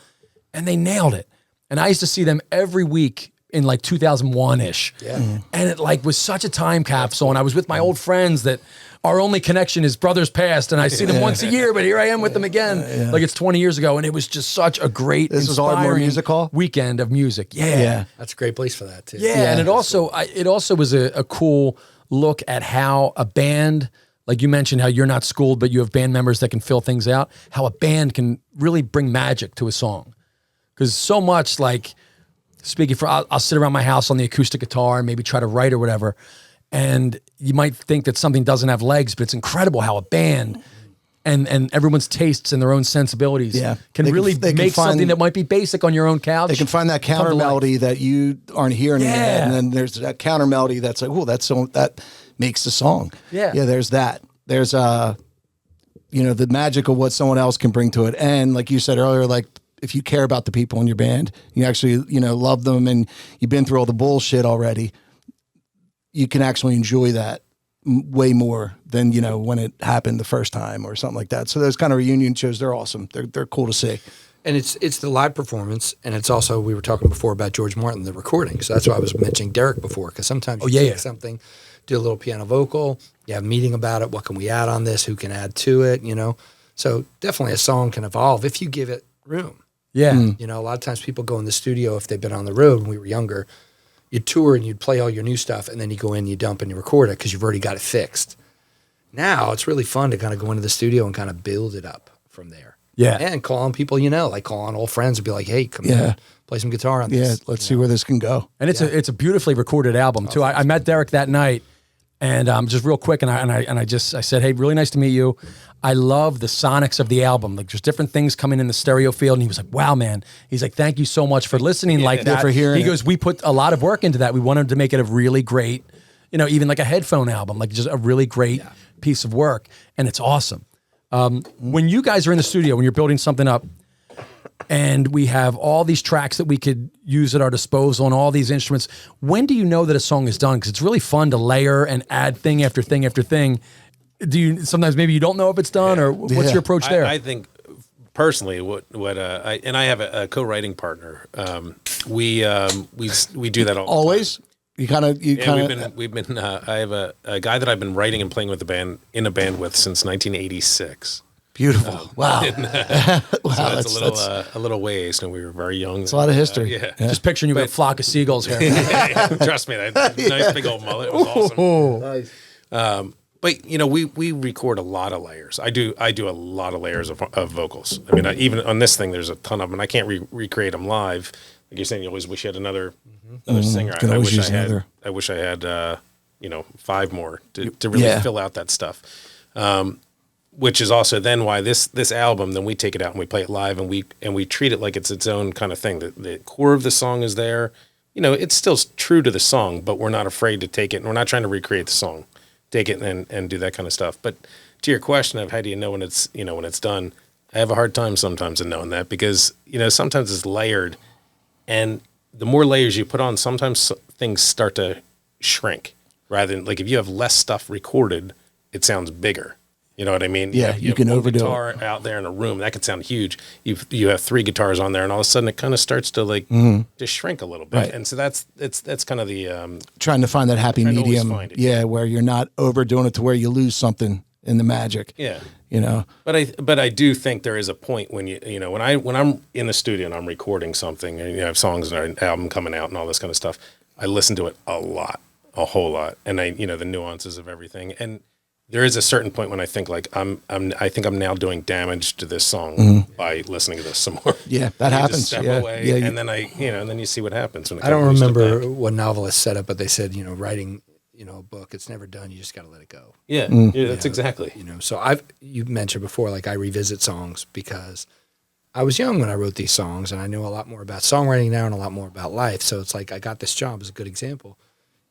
And they nailed it. And I used to see them every week in like 2001-ish. Yeah. And it like was such a time capsule. And I was with my old friends that our only connection is Brothers Past, and I see them once a year, but here I am with them again. Like it's 20 years ago, and it was just such a great, inspiring Music Hall weekend of music. Yeah. That's a great place for that too. Yeah, and it also was a cool look at how a band, like you mentioned, how you're not schooled, but you have band members that can fill things out, how a band can really bring magic to a song. Because so much, like, speaking for, I'll sit around my house on the acoustic guitar and maybe try to write or whatever, and you might think that something doesn't have legs, but it's incredible how a band and everyone's tastes and their own sensibilities can really make something that might be basic on your own couch. They can find that counter melody that you aren't hearing in your head, and then there's that counter melody that's like, oh, that makes the song. Yeah, there's that. There's the magic of what someone else can bring to it, and like you said earlier, like, if you care about the people in your band, you actually, love them, and you've been through all the bullshit already, you can actually enjoy that way more than, when it happened the first time or something like that. So those kind of reunion shows, they're awesome. They're cool to see. And it's the live performance, and it's also, we were talking before about George Martin, the recording. So that's why I was mentioning Derek before, because sometimes you take something, do a little piano vocal, you have a meeting about it, what can we add on this, who can add to it, So definitely a song can evolve if you give it room. Yeah. A lot of times people go in the studio if they've been on the road when we were younger. You'd tour and you'd play all your new stuff, and then you go in, you dump, and you record it because you've already got it fixed. Now it's really fun to kind of go into the studio and kind of build it up from there. Yeah. And call on people like call on old friends and be like, hey, come in, play some guitar on this. Yeah, let's see where this can go. And it's a beautifully recorded album too. I met Derek that night, and just real quick, and I said, hey, really nice to meet you. I love the sonics of the album. Like, there's different things coming in the stereo field. And he was like, wow, man. He's like, thank you so much for listening like that. For hearing he goes, we put a lot of work into that. We wanted to make it a really great, even like a headphone album, like just a really great piece of work. And it's awesome. When you guys are in the studio, when you're building something up, and we have all these tracks that we could use at our disposal and all these instruments, when do you know that a song is done? Because it's really fun to layer and add thing after thing after thing. Do you sometimes maybe you don't know if it's done, or what's your approach there? I think personally, I have a co-writing partner. We do that Always. We've been. I have a guy that I've been writing and playing with in a band with since 1986. Beautiful. Wow. Wow, so that's a little ways, and we were very young. It's a lot of history. Yeah. Just picturing you with a flock of seagulls here. Trust me, that nice big old mullet was awesome. Nice. But we record a lot of layers. I do a lot of layers of vocals. I mean, even on this thing, there's a ton of them, and I can't recreate them live. Like you're saying, you always wish you had another singer. Can always use another. I wish I had 5 more to really fill out that stuff. Which is also then why this album, then we take it out and we play it live and we treat it like it's its own kind of thing. The core of the song is there. It's still true to the song, but we're not afraid to take it, and we're not trying to recreate the song. Take it and do that kind of stuff. But to your question of how do you know when it's done, I have a hard time sometimes in knowing that, because sometimes it's layered, and the more layers you put on, sometimes things start to shrink. Rather than, like, if you have less stuff recorded, it sounds bigger. You know what I mean? Yeah, you can overdo guitar it. out there in a room, that could sound huge. You have 3 guitars on there, and all of a sudden it kind of starts to just shrink a little bit. Right. And so that's kind of the trying to find that happy trying to always medium. find it. Yeah, where you're not overdoing it to where you lose something in the magic. yeah. But I do think there is a point when when I'm in the studio and I'm recording something, and I have songs and an album coming out and all this kind of stuff, I listen to it a whole lot, and I the nuances of everything. And there is a certain point when I think like I think I'm now doing damage to this song by listening to this some more. Yeah, that You happens. just step Yeah. away, Yeah, and then and then you see what happens. When it I don't comes to step remember back. what novelist said it, but they said, writing, a book, it's never done. You just got to let it go. Yeah, that's exactly. So you mentioned before, like, I revisit songs because I was young when I wrote these songs, and I know a lot more about songwriting now and a lot more about life. So it's like I got this job as a good example.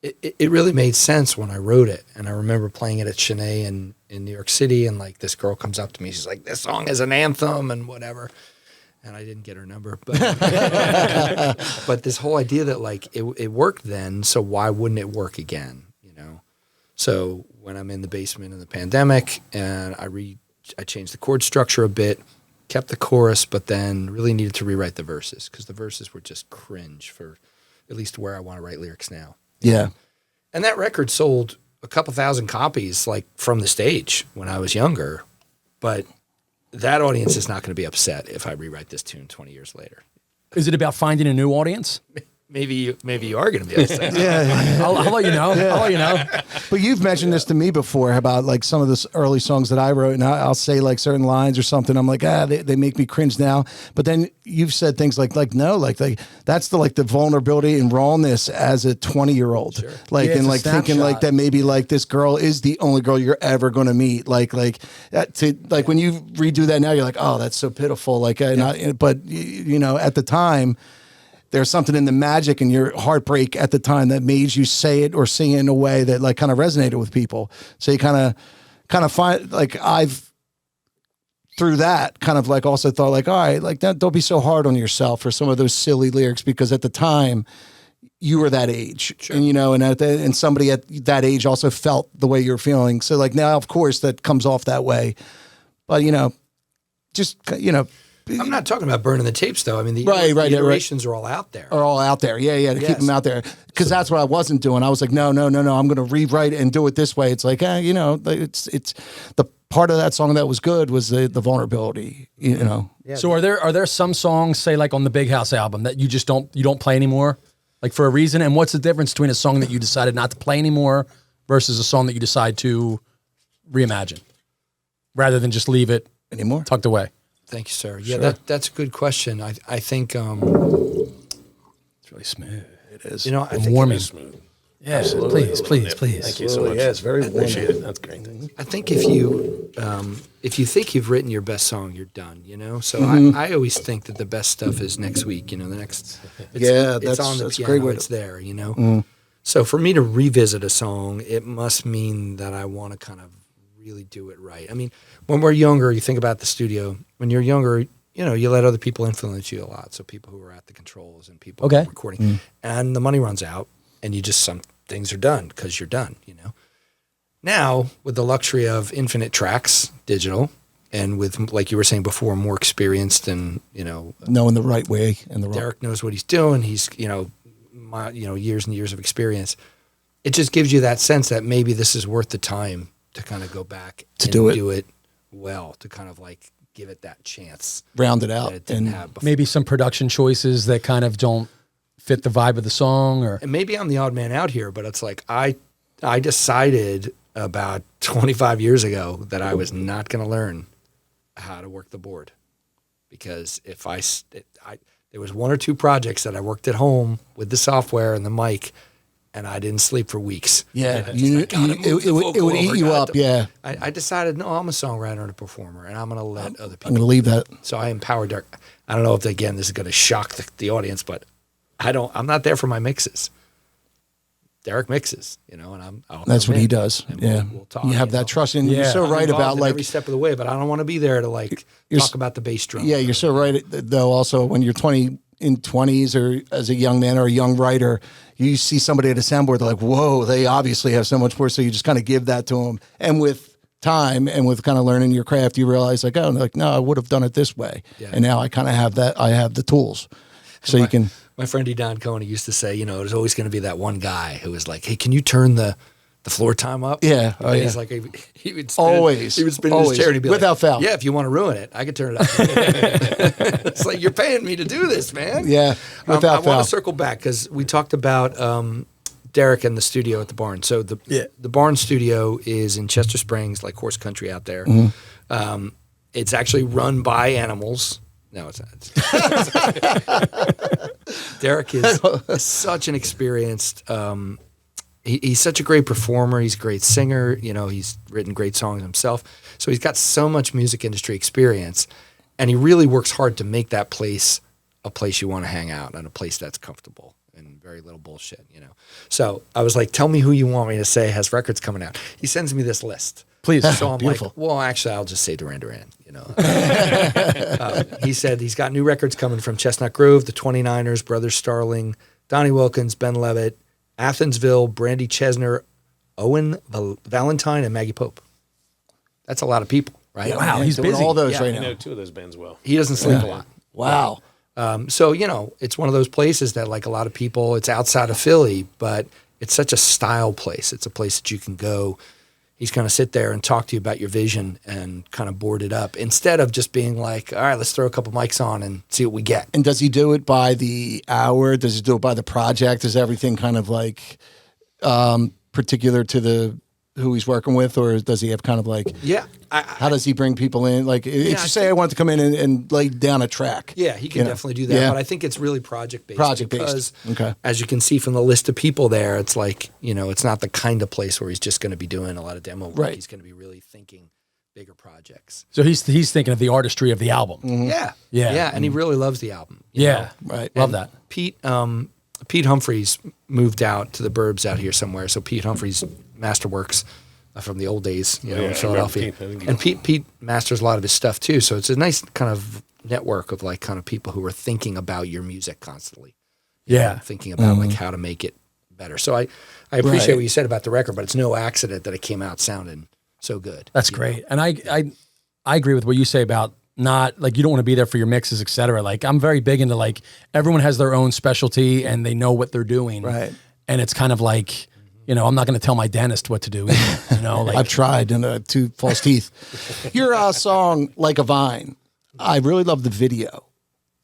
It really made sense when I wrote it, and I remember playing it at Chennai in New York City, and like this girl comes up to me, she's like, "This song is an anthem," and whatever. And I didn't get her number, but but this whole idea that like it worked then, so why wouldn't it work again? So when I'm in the basement in the pandemic, and I changed the chord structure a bit, kept the chorus, but then really needed to rewrite the verses because the verses were just cringe for at least where I want to write lyrics now. yeah. And that record sold a couple thousand copies, like, from the stage when I was younger. But that audience is not going to be upset if I rewrite this tune 20 years later. Is it about finding a new audience? Maybe you are going to be upset. I'll let you know. I'll let you know. But you've mentioned this to me before about like some of the early songs that I wrote, and I'll say like certain lines or something. I'm like, they make me cringe now. But then you've said things like no, like that's the vulnerability and rawness as a 20-year-old, Yeah, it's a thinking like snapshot. that maybe like this girl is the only girl you're ever going to meet. Like that when you redo that now, you're like, oh, that's so pitiful. Like, but at the time, there's something in the magic and your heartbreak at the time that made you say it or sing it in a way that like kind of resonated with people. So you kind of find like I've through that kind of like also thought like, all right, like don't be so hard on yourself for some of those silly lyrics, because at the time you were that age, Sure. and and somebody at that age also felt the way you're feeling. So like now, of course, that comes off that way, but I'm not talking about burning the tapes, though. I mean, the iterations are all out there. are all out there. Yeah, to keep Yes. them out there. Because that's what I wasn't doing. I was like, no, I'm going to rewrite it and do it this way. It's like, it's the part of that song that was good was the vulnerability, Yeah. So are there some songs, say like on the Big House album, that you just don't play anymore, like for a reason? And what's the difference between a song that you decided not to play anymore versus a song that you decide to reimagine, rather than just leave it anymore. tucked away? Thank you, sir. Yeah, Sure. that's a good question. I think, It's really smooth. It is. I think Warming. Smooth. Yes, please. Thank you so much. Yeah, it's very Appreciate it. That's great. I think if you think you've written your best song, you're done. So I always think that the best stuff is next week. The next. It's on the that's a piano. great way to- It's there. So for me to revisit a song, it must mean that I want to kind of really do it right. I mean, when we're younger, you think about the studio. When you're younger, you let other people influence you a lot. So people who are at the controls and people who are recording, and the money runs out, and some things are done because you're done. Now, with the luxury of infinite tracks, digital, and with, like you were saying before, more experienced and, knowing the right way and the wrong. Derek knows what he's doing. He's, years and years of experience. It just gives you that sense that maybe this is worth the time to kind of go back to do it well, to kind of like give it that chance. Round it out. That it didn't have before. Maybe some production choices that kind of don't fit the vibe of the song, or And maybe I'm the odd man out here, but it's like I decided about 25 years ago that I was not going to learn how to work the board, because if there was one or two projects that I worked at home with the software and the mic, and I didn't sleep for weeks. Yeah, it would eat you up. Yeah, I decided, no, I'm a songwriter and a performer, and I'm going to let other I'm people. going to leave that. So I empower Derek. I don't know if, again, this is going to shock the audience, but I'm not there for my mixes. Derek mixes, and That's what he does. Yeah, we'll talk. You have that trust, and Yeah. you're so I'm right involved about in like every step of the way, but I don't want to be there to talk about the bass drum. Yeah, you're so right. Though also when you're 20s or as a young man or a young writer, you see somebody at a soundboard, they're like, whoa, they obviously have so much more. So you just kind of give that to them. And with time and with kind of learning your craft, you realize like, oh, like, no, I would have done it this way. Yeah. And now I kind of have that. I have the tools. So you can. My friend Don Coney used to say, there's always going to be that one guy who was like, hey, can you turn the floor time up? Yeah. Oh, And yeah. he's like, he would spin, Always. He would spin Always. his chair and he'd be Without like, fail. yeah, if you want to ruin it, I could turn it up. It's like, you're paying me to do this, man. Yeah. I Without want fail. to circle back because we talked about Derek and the studio at the barn. So the barn studio is in Chester Springs, like horse country out there. Mm-hmm. It's actually run by animals. No, it's not. Derek is such an experienced. He's such a great performer. He's a great singer. He's written great songs himself. So he's got so much music industry experience, and he really works hard to make that place a place you want to hang out and a place that's comfortable and very little bullshit. So I was like, "Tell me who you want me to say has records coming out." He sends me this list. please. So I'm Beautiful. like, well, actually, I'll just say Duran Duran. He said he's got new records coming from Chestnut Grove, the 29ers, Brothers Starling, Donnie Wilkins, Ben Levitt, Athensville, Brandy Chesner, Owen Valentine, and Maggie Pope. That's a lot of people, right? Yeah, Wow, man, he's doing busy. all those Yeah, right I now. know two of those bands well. He doesn't sleep a lot. Wow. So, it's one of those places that like a lot of people, it's outside of Philly, but it's such a style place. It's a place that you can go. He's going to sit there and talk to you about your vision and kind of board it up instead of just being like, all right, let's throw a couple mics on and see what we get. And does he do it by the hour? Does he do it by the project? Is everything kind of like particular to who he's working with, or does he have kind of like? Yeah. How does he bring people in? Like, if you say I want to come in and lay down a track. Yeah, he can definitely do that. Yeah. But I think it's really project-based. Project-based. Because, Okay. as you can see from the list of people there, it's like, it's not the kind of place where he's just going to be doing a lot of demo work. Right. He's going to be really thinking bigger projects. So he's thinking of the artistry of the album. Yeah. Yeah. Yeah, and he really loves the album. you Yeah. know? Right. Love that. Pete Humphreys moved out to the burbs out here somewhere. So Pete Humphreys Masterworks from the old days, Yeah, I in remember Philadelphia. Pete. I think he- And Pete masters a lot of his stuff too. So it's a nice kind of network of like kind of people who are thinking about your music constantly. Yeah. Thinking about like how to make it better. So I appreciate Right. what you said about the record, but it's no accident that it came out sounding so good. That's great. And I agree with what you say about not like, you don't want to be there for your mixes, et cetera. Like, I'm very big into like, everyone has their own specialty and they know what they're doing. Right. And it's kind of like, I'm not going to tell my dentist what to do. Either, like I've tried and two false teeth. Your song "Like a Vine," I really love the video.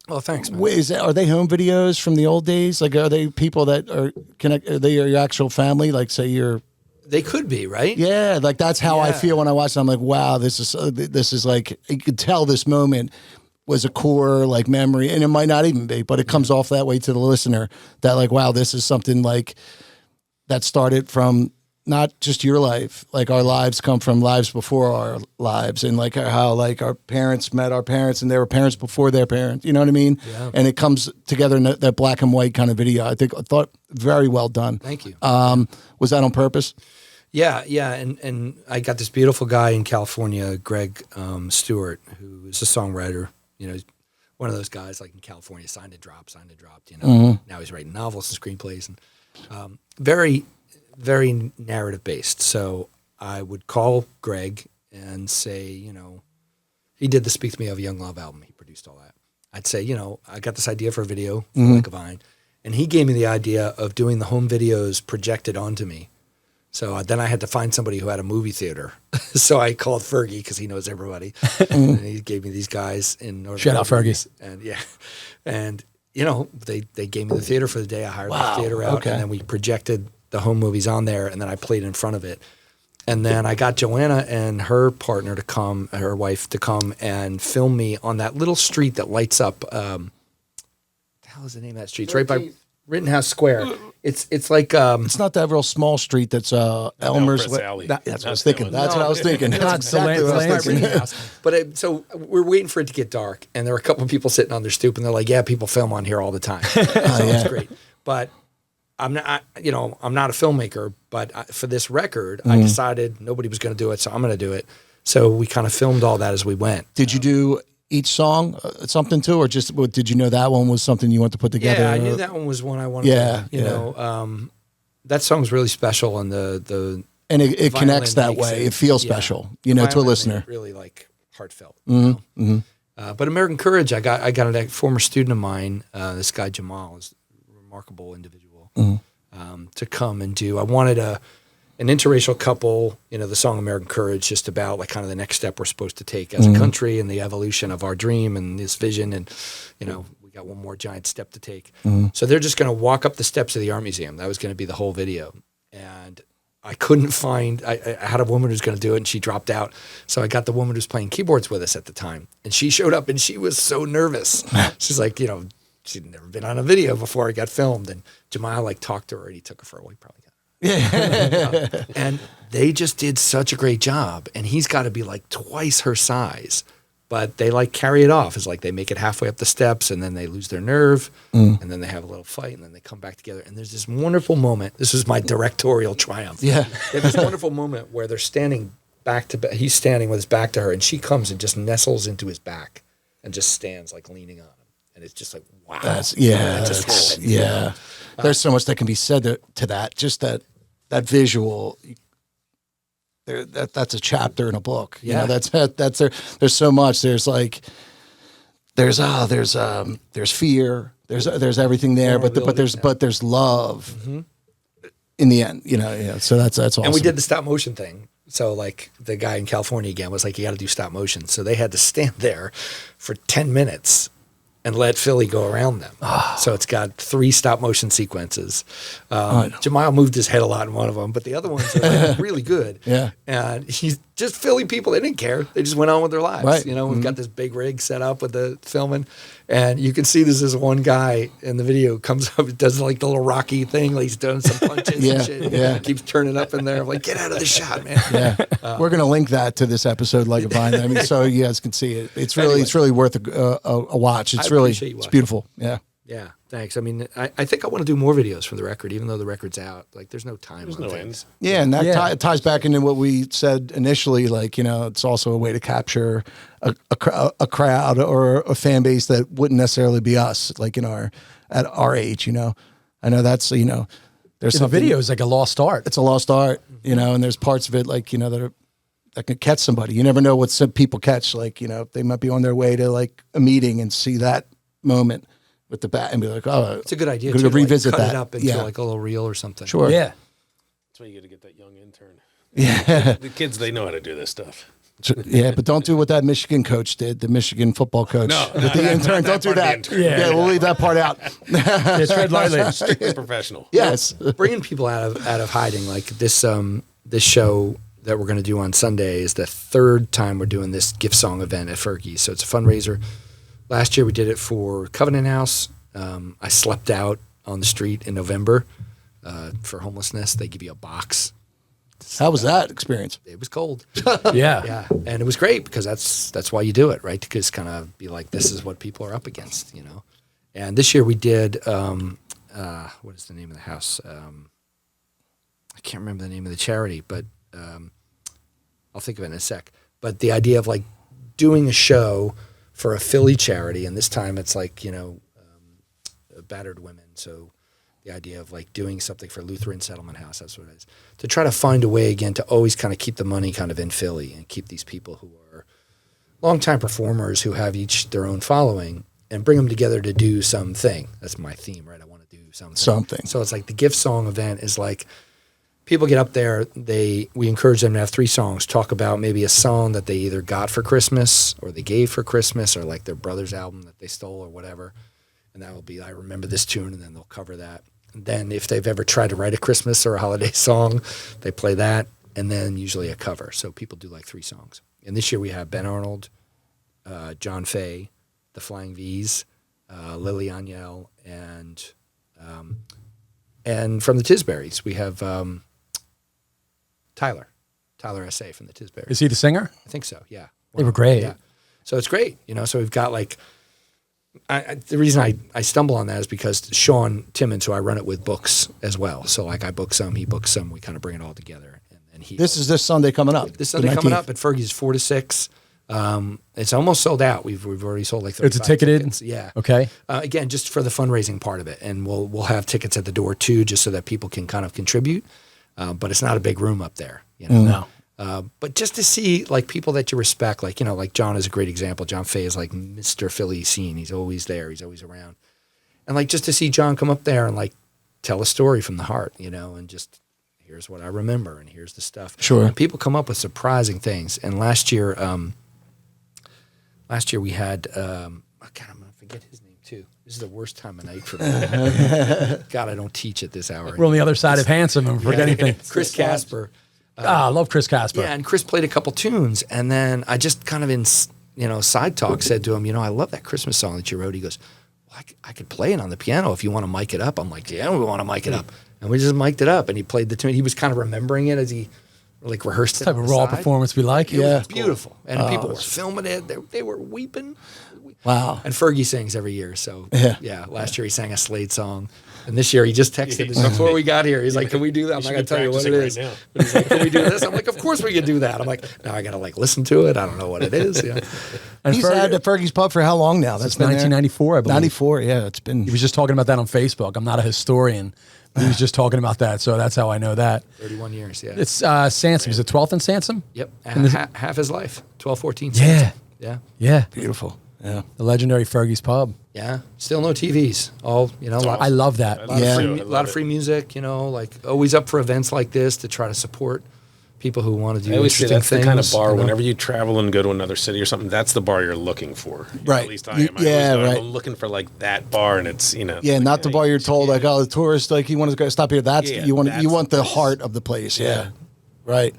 Well, thanks, man. Are they home videos from the old days? Like, are they people that are connect? Are they your actual family? Like, say you're. They could be, right? Yeah, like that's how I Yeah. feel when I watch it. I'm like, wow, this is like, you could tell this moment was a core like memory, and it might not even be, but it comes off that way to the listener. That like, wow, this is something like that started from not just your life. Like, our lives come from lives before our lives, and like how like our parents met our parents, and they were parents before their parents. You know what I mean? Yeah. And it comes together in that black and white kind of video. I thought very well done. Thank you. Was that on purpose? Yeah, and I got this beautiful guy in California, Greg Stewart, who is a songwriter. He's one of those guys like in California, signed and dropped. Now he's writing novels and screenplays, and very, very narrative based. So I would call Greg and say, He did the Speak to Me of a Young Love album. He produced all that. I'd say, I got this idea for a video for Like a Vine, and he gave me the idea of doing the home videos projected onto me. So then I had to find somebody who had a movie theater. So I called Fergie because he knows everybody, and he gave me these guys in Northern. Shout out Fergie. And they gave me the theater for the day. I hired the theater out, and then we projected the home movies on there, and then I played in front of it. And then I got Joanna and her partner to come, her wife to come and film me on that little street that lights up. What the hell is the name of that street? It's right by Rittenhouse Square. It's like It's not that real small street that's Elmer's Press Alley. That's what I was thinking. That's what I was thinking. That's Not exactly what I was Lansing. thinking. But so we're waiting for it to get dark, and there were a couple of people sitting on their stoop, and they're like, "Yeah, people film on here all the time." So it's great. But I'm not a filmmaker. But for this record, I decided nobody was going to do it, so I'm going to do it. So we kind of filmed all that as we went. Did you do each song something too, or just did you know that one was something you wanted to put together? Yeah, I knew that one was one I wanted. That song's really special, and the and it connects that makes way. It feels special, to a violin listener. made it really like heartfelt. But American Courage, I got a former student of mine, this guy Jamal, is a remarkable individual, to come and do. I wanted an interracial couple, the song American Courage, just about like kind of the next step we're supposed to take as a country and the evolution of our dream and this vision. And, we got one more giant step to take. So they're just going to walk up the steps of the Art Museum. That was going to be the whole video. And I couldn't find, I had a woman who's going to do it and she dropped out. So I got the woman who's playing keyboards with us at the time. And she showed up and she was so nervous. She's like, she'd never been on a video before it got filmed. And Jamal talked to her and he took her for a while. He probably got and they just did such a great job, and he's got to be like twice her size, but they carry it off. It's like they make it halfway up the steps and then they lose their nerve and then they have a little fight and then they come back together, and there's this wonderful moment. This is my directorial triumph. They have this wonderful moment where they're standing back to back. He's standing with his back to her and she comes and just nestles into his back and just stands leaning on him, and it's just like, wow. That just happened. There's so much that can be said to that. Just that visual. That's a chapter in a book. That's there. There's so much. There's there's fear. There's everything there. But there's love in the end. So that's awesome. And we did the stop motion thing. So the guy in California again was like, you got to do stop motion. So they had to stand there for 10 minutes and let Philly go around them. So it's got 3 stop motion sequences. Jamal moved his head a lot in one of them, but the other ones are really good. And he's just Philly people. They didn't care. They just went on with their lives. Right. We've got this big rig set up with the filming, and you can see this one guy in the video comes up, does the little Rocky thing, he's doing some punches and shit. Keeps turning up in there. I'm like, get out of the shot, man. We're gonna link that to this episode, Like a Vine. So you guys can see it. It's really worth a watch. It's beautiful. Yeah, thanks. I mean, I think I want to do more videos for the record, even though the record's out. There's no time. There's no end. Yeah, and that ties back into what we said initially. It's also a way to capture a crowd or a fan base that wouldn't necessarily be us, at our age. I know that's there's The something. video is like a lost art. It's a lost art, and there's parts of it that can catch somebody. You never know what some people catch. They might be on their way to a meeting and see that moment with the bat and be like, oh, it's a good idea. To revisit cut that. it up into a little reel or something. Sure. Yeah. That's why you got to get that young intern. Yeah. The kids, they know how to do this stuff. Yeah, but don't do what that Michigan coach did, the Michigan football coach. No, with the intern. Don't do that. Yeah, we'll leave that part out. Tread lightly. Strictly professional. Yes. Bringing people out of hiding, this show that we're going to do on Sunday is the 3rd time we're doing this gift song event at Fergie. So it's a fundraiser. Last year we did it for Covenant House. I slept out on the street in November for homelessness. They give you a box. How was that experience? It was cold. Yeah. And it was great because that's why you do it, right? To just kind of be like, this is what people are up against, And this year we did, what is the name of the house? I can't remember the name of the charity, but I'll think of it in a sec. But the idea of doing a show for a Philly charity, and this time it's battered women. So the idea of doing something for Lutheran Settlement House, that's what it is. To try to find a way again to always kind of keep the money kind of in Philly and keep these people who are longtime performers who have each their own following and bring them together to do something. That's my theme, right? I want to do something. Something. So it's like the gift song event is like people get up there, we encourage them to have 3 songs, talk about maybe a song that they either got for Christmas or they gave for Christmas or like their brother's album that they stole or whatever. And that will be, I remember this tune, and then they'll cover that. And then if they've ever tried to write a Christmas or a holiday song, they play that, and then usually a cover. So people do like 3 songs. And this year we have Ben Arnold, John Fay, the Flying V's, Lily Aniel, and from the Tisberries we have Tyler S.A. from the Tisberries. Is he the singer? I think so, yeah. They were great. Yeah. So it's great, so we've got like, the reason I stumble on that is because Sean Timmons, who I run it with, books as well. So like I book some, he books some, we kind of bring it all together. And he This is this Sunday coming up. This Sunday coming up at Fergie's 4 to 6. It's almost sold out. We've already sold like 35 It's a ticketed? tickets. Yeah. Okay. Again, just for the fundraising part of it. And we'll have tickets at the door too, just so that people can kind of contribute. But it's not a big room up there. No. But just to see like people that you respect, like, like John is a great example. John Fay is like Mr. Philly scene. He's always there. He's always around. And like just to see John come up there and like tell a story from the heart, and just here's what I remember and here's the stuff. Sure. And people come up with surprising things. And last year we had, God, I'm going to forget his name too. This is the worst time of night for me. God, I don't teach at this hour. We're on the other side of handsome and forgetting things. Chris Casper. I love Chris Casper. Yeah, and Chris played a couple tunes, and then I just kind of in side talk said to him, I love that Christmas song that you wrote. He goes, well, I could play it on the piano if you want to mic it up. I'm like, yeah, we want to mic it up, and we just mic'd it up, and he played the tune. He was kind of remembering it as he like rehearsed it. Type on of the raw side. performance we like. It Yeah, was beautiful, and people were filming it. They were weeping. Wow. And Fergie sings every year, so Yeah. last year he sang a Slade song. And this year he just texted me before we got here. He's like, "Can we do that?" I'm not gonna tell you what it is. Right now. But he's like, "Can we do this?" I'm like, "Of course we can do that." I'm like, "Now I gotta like listen to it. I don't know what it is." Yeah. And He's had the Fergie's Pub for how long now? That's Since 1994, I believe. 94, yeah. It's been. He was just talking about that on Facebook. I'm not a historian. But he was just talking about that, so that's how I know that. 31 years. Yeah. It's Sansom. Is it 12th and Sansom? Yep. And this- Half his life. 12, 14. Yeah. 16. Yeah. Yeah. beautiful. Yeah. The legendary Fergie's Pub. Yeah. Still no TVs. All I love that. A lot, Yeah. of, free, lot of free music, like always up for events like this to try to support people who want to do I always say interesting that's things. the kind of bar. you know? Whenever you travel and go to another city or something, that's the bar you're looking for. Right. At least I am. Yeah, I always go, right. I'm looking for like that bar, and it's Yeah, not the bar you're told like, oh, the tourist, like you want to go stop here. That's Yeah, you want that's you want the the place. heart of the place. Yeah, right.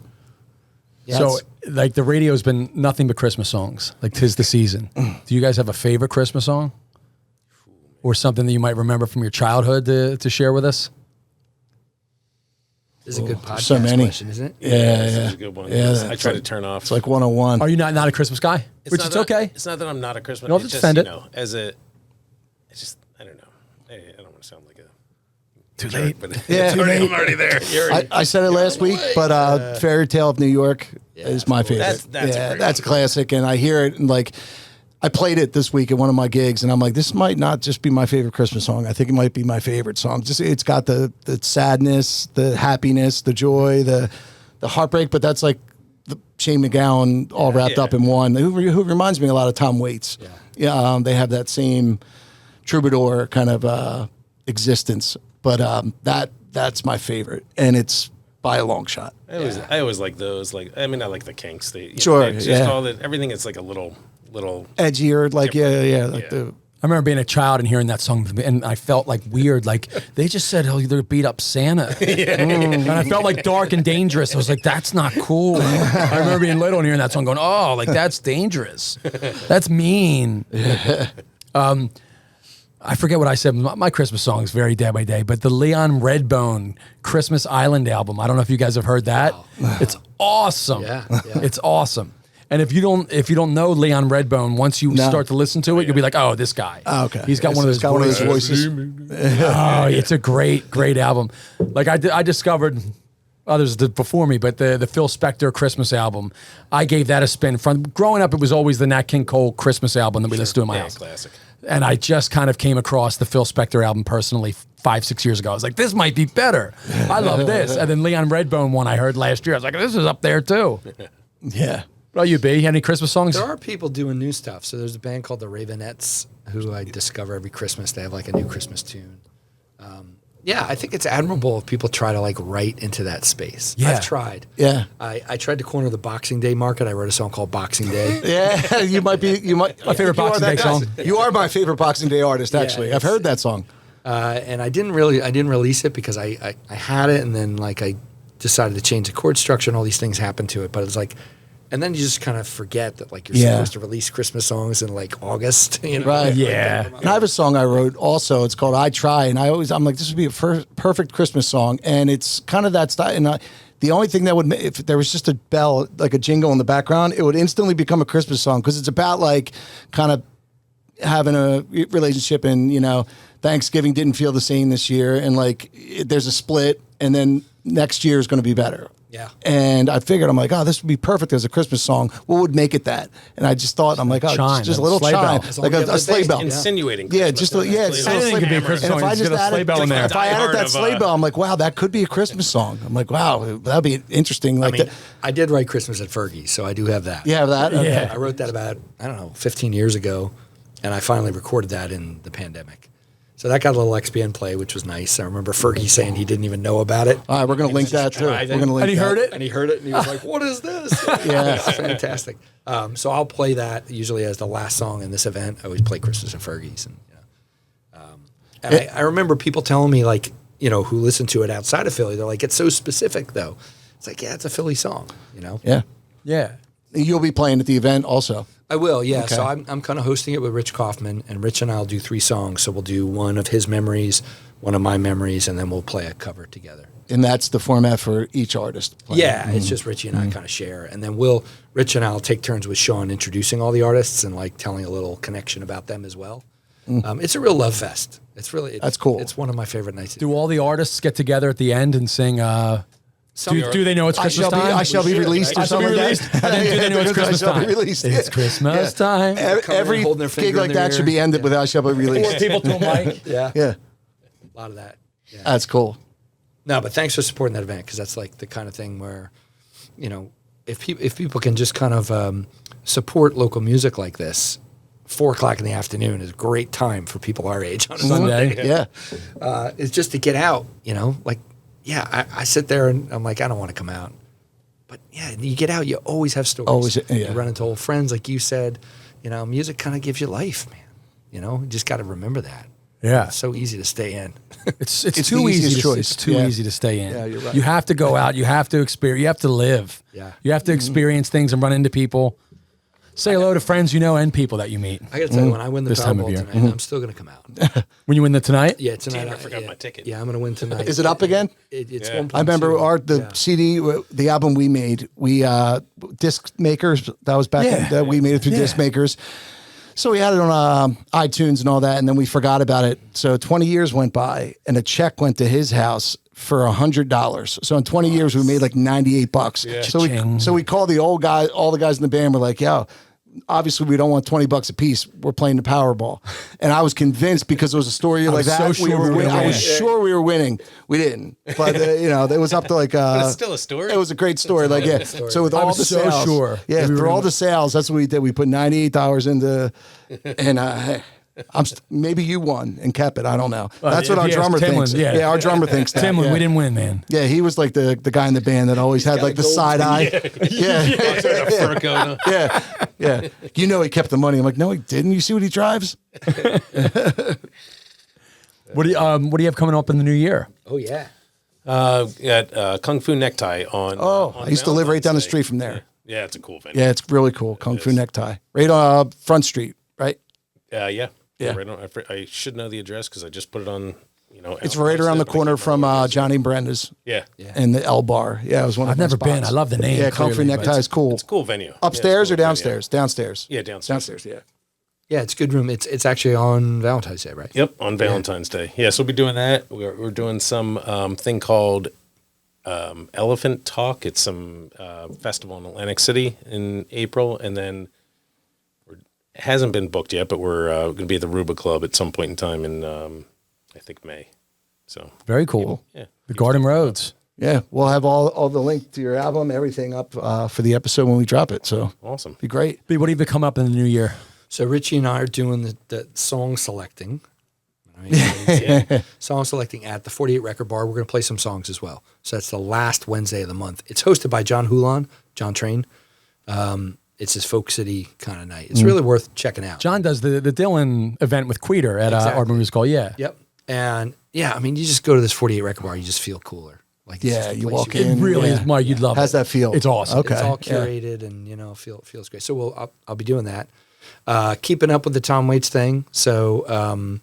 Yeah, So, it's- like, the radio's been nothing but Christmas songs. Like, 'tis the season. Do you guys have a favorite Christmas song? Or something that you might remember from your childhood to share with us? this is a good podcast so many. question, isn't it? Yeah, this yeah. is a good one. Yeah, I that's try like- to turn off. It's like 101. Are you not a Christmas guy? Which not is that- okay. It's not that I'm not a Christmas. You don't have it's to just, defend it. as a, it's just I don't know. I don't want to sound like a Too jerk, late. but Yeah, too late. I'm already there. I said it last week, but Fairy Tale of New York is my favorite. That's a yeah, great that's a one. classic, and I hear it and like. I played it this week at one of my gigs, and I'm like, this might not just be my favorite Christmas song. I think it might be my favorite song. Just it's got the sadness, the happiness, the joy, the heartbreak, but that's like the Shane MacGowan all wrapped Yeah. up in one. Who reminds me a lot of Tom Waits. Yeah, they have that same troubadour kind of existence, but that's my favorite, and it's by a long shot. I always like those. Like I mean, I like the Kinks. Sure, It's just yeah. all that. Everything is like a little. Edgier, like yeah, like Yeah. the. I remember being a child and hearing that song, and I felt like weird. Like, they just said, oh, they're beat up Santa. And I felt like dark and dangerous. I was like, that's not cool. I remember being little and hearing that song going, oh, like, that's dangerous. That's mean. I forget what I said. My Christmas song is very day by day, but the Leon Redbone Christmas Island album, I don't know if you guys have heard that. It's awesome. Yeah. It's awesome. And if you don't know Leon Redbone, once you start to listen to it, you'll be like, oh, this guy. Oh, okay. He's got Yeah, one of so those he's got one of those voices. voices. Oh, it's a great album. Like I discovered others did before me, but the Phil Spector Christmas album, I gave that a spin. From growing up, it was always the Nat King Cole Christmas album that we listened to in my house. Classic. And I just kind of came across the Phil Spector album personally 5-6 years ago. I was like, this might be better. I love this. And then Leon Redbone one I heard last year. I was like, this is up there too. Yeah. What about you, B? Any Christmas songs? There are people doing new stuff. So there's a band called the Ravenettes who I discover every Christmas. They have like a new Christmas tune. Yeah, I think it's admirable if people try to like write into that space. Yeah. I've tried. Yeah. I tried to corner the Boxing Day market. I wrote a song called Boxing Day. Yeah, you might. My favorite Boxing Day song. You are my favorite Boxing Day artist, actually. I've heard that song. And I didn't release it because I had it, and then like I decided to change the chord structure, and all these things happened to it. But it's like, and then you just kind of forget that like you're supposed to release Christmas songs in like August, you know? Right. Yeah. And I have a song I wrote also. It's called "I Try," and I'm like, this would be a perfect Christmas song, and it's kind of that style. And the only thing that would, if there was just a bell, like a jingle in the background, it would instantly become a Christmas song because it's about like kind of having a relationship, and Thanksgiving didn't feel the same this year, and like there's a split, and then next year is going to be better. Yeah. And I figured, I'm like, oh, this would be perfect as a Christmas song. What would make it that? And I just thought, I'm like, oh, Chime, just a little sleigh chime, bell. like a sleigh bell. Insinuating. Yeah, Christmas. just it's just a Anything sleigh could be a bell. Christmas And song. if I Just just get a sleigh added, bell in there. if I Die added hard that of, sleigh bell, I'm like, wow, that could be a Christmas song. I'm like, wow, that'd be interesting. Like, I did write Christmas at Fergie, so I do have that. you have that? Okay. Yeah. I wrote that about, 15 years ago, and I finally recorded that in the pandemic. So that got a little XBN play, which was nice. I remember Fergie saying he didn't even know about it. All right, we're gonna link that too. We're tried it. gonna link. And he that. heard it? And he heard it, and he was like, what is this? Yeah. It's fantastic. So I'll play that usually as the last song in this event. I always play Christmas at Fergie's. And I remember people telling me, like, who listen to it outside of Philly, they're like, it's so specific, though. It's like, yeah, it's a Philly song, Yeah, Yeah. you'll be playing at the event also. I will, yeah. Okay. So I'm kind of hosting it with Rich Kaufman, and Rich and I'll do 3 songs. So we'll do one of his memories, one of my memories, and then we'll play a cover together. And that's the format for each artist. playing. Yeah, it's just Richie and I kind of share, and then Rich and I'll take turns with Sean introducing all the artists and like telling a little connection about them as well. It's a real love fest. That's cool. It's one of my favorite nights. Do all the artists get together at the end and sing? Do they know it's Christmas time? I shall be released or I shall be something like released. that. And then do they know it's Christmas I shall time? be released. It's Christmas time. Every holding their gig finger in like their that ear. should be ended with "I shall be Or released." people to a mic. Yeah, Yeah, a lot of that. Yeah. that's cool. No, but thanks for supporting that event because that's like the kind of thing where, if people can just kind of support local music like this, 4:00 in the afternoon is a great time for people our age on a Sunday. Sunday. Yeah, It's just to get out, like, yeah, I sit there and I'm like, I don't want to come out. But yeah, you get out, you always have stories. Always, yeah. You run into old friends, like you said. Music kind of gives you life, man. You just got to remember that. Yeah. It's so easy to stay in. It's the too easy. easiest choice. It's too Yeah. easy to stay in. Yeah, you're right. You have to go out. You have to experience. You have to live. Yeah. You have to experience things and run into people. Say hello to friends you know and people that you meet. I got to tell you, when I win the This time of Powerball year. tonight, I'm still going to come out. When you win the tonight? Yeah, tonight. Damn, I forgot my ticket. Yeah, I'm going to win tonight. is it up again? It's Yeah. 1.2. I remember the CD, the album we made. We disc makers. That was back. Yeah. We made it through disc makers. So we had it on iTunes and all that, and then we forgot about it. So 20 years went by, and a check went to his house for $100. So in 20 years, we made like $98. Yeah. So we called the old guy, all the guys in the band were like, yo, obviously we don't want $20 a piece. We're playing the Powerball. And I was convinced because there was a story like was that. so sure we were winning. gonna I was win. sure we were winning. We didn't. But, it was up to like... But it's still a story. It was a great story. Like, yeah. So with I all was the so sales, sure yeah, that we were through all gonna- the sales, that's what we did. We put $98 into, and hey, maybe you won and kept it. I don't know. That's what if our you ask drummer Timlin, thinks. yeah. Yeah, our drummer thinks that. Timlin, yeah. we didn't win, man. Yeah, he was like the guy in the band that always had like the gold side eye. Yeah. A fur coat on. Yeah, yeah. He kept the money. I'm like, no, he didn't. You see what he drives? What do you have coming up in the new year? Oh, yeah. Got Kung Fu Necktie on. Oh, on I used to live right down the Valentine's Day. street from there. Yeah, it's a cool venue. Yeah, it's really cool. Kung Fu Necktie, right on Front Street, right? Yeah. Yeah. Right on, I should know the address because I just put it on. It's right around the corner from Johnny Brenda's. Yeah. And the L Bar. Yeah, it was one of I've my never been. spots. I love the name, Yeah, Kung Fu clearly, Necktie but is cool. It's a cool venue. Upstairs Yeah, or it's a cool downstairs? Downstairs. Yeah, downstairs. Downstairs, yeah. Yeah, it's good room. It's actually on Valentine's Day, right? Yep, on Valentine's Day. Yeah, so we'll be doing that. We're doing some thing called Elephant Talk. It's some festival in Atlantic City in April, and then it hasn't been booked yet, but we're going to be at the Ruba Club at some point in time in I think May. So Very cool. yeah, The Garden Roads. Yeah, we'll have all the link to your album, everything up for the episode when we drop it. So Awesome. be great. What do you come up in the new year? So Richie and I are doing the song selecting. Right? Song selecting at the 48 Record Bar. We're going to play some songs as well. So that's the last Wednesday of the month. It's hosted by John Hulan, John Train. It's his folk city kind of night. It's really worth checking out. John does the Dylan event with Queeter at Art Music Hall. Yeah. Yep. And yeah, I mean, you just go to this 48 Record Bar, you just feel cooler. Like it's just a you place walk It in. really yeah. is, Mike. You'd love it. How's that feel? It's awesome. Okay. It's all yeah. curated and, feels great. So I'll be doing that. Keeping up with the Tom Waits thing. So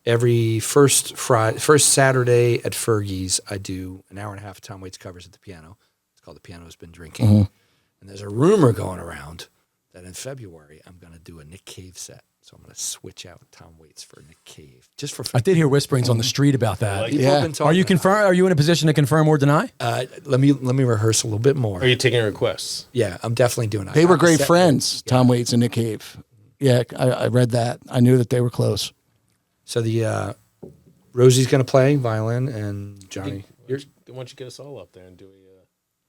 every first Saturday at Fergie's, I do an hour and a half of Tom Waits covers at the piano. It's called The Piano's Been Drinking. Mm-hmm. And there's a rumor going around that in February, I'm going to do a Nick Cave set. So I'm going to switch out Tom Waits for Nick Cave. Just for fun. I did hear whisperings on the street about that. People have been talking Are you about confirm? Are you in a position to confirm or deny? it. Let me rehearse a little bit more. Are you taking requests? Yeah, I'm definitely doing it. They I were got the great set friends, Tom Waits and Nick Cave. Yeah, I read that. I knew that they were close. So the Rosie's going to play violin and Johnny. Why don't you get us all up there and do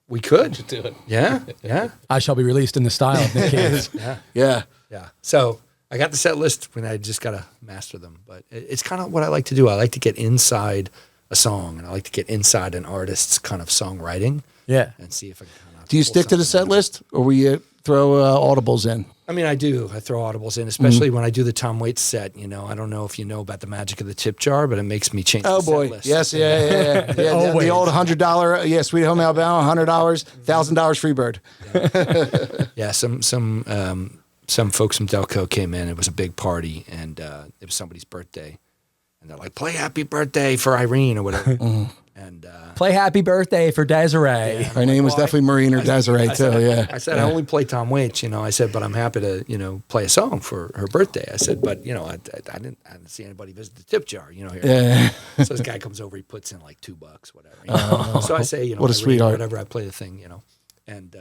We could. do it? Yeah, yeah, I shall be released in the style of Nick Cave. Yeah. yeah. So I got the set list when I just got to master them. But it's kind of what I like to do. I like to get inside a song and I like to get inside an artist's kind of songwriting Yeah. and see if I can kind of. Do you stick to the set list, or will you throw audibles in? I mean, I do. I throw audibles in, especially when I do the Tom Waits set. I don't know if you know about the magic of the tip jar, but it makes me change Oh the set boy, list. yes, yeah. The old $100, Sweet Home Alabama, $100, $1,000 free bird. Yeah, some folks from Delco came in. It was a big party, and it was somebody's birthday, and they're like, "Play Happy Birthday for Irene" or whatever. And Play Happy Birthday for Desiree. Her name was definitely Marine or Desiree too. Yeah. I said, I only play Tom Waits, I said, but I'm happy to, play a song for her birthday. I said, but, I didn't see anybody visit the tip jar, here. Yeah. So this guy comes over, he puts in like $2, whatever. So I say, What a Irene, sweetheart. whatever, I play the thing, and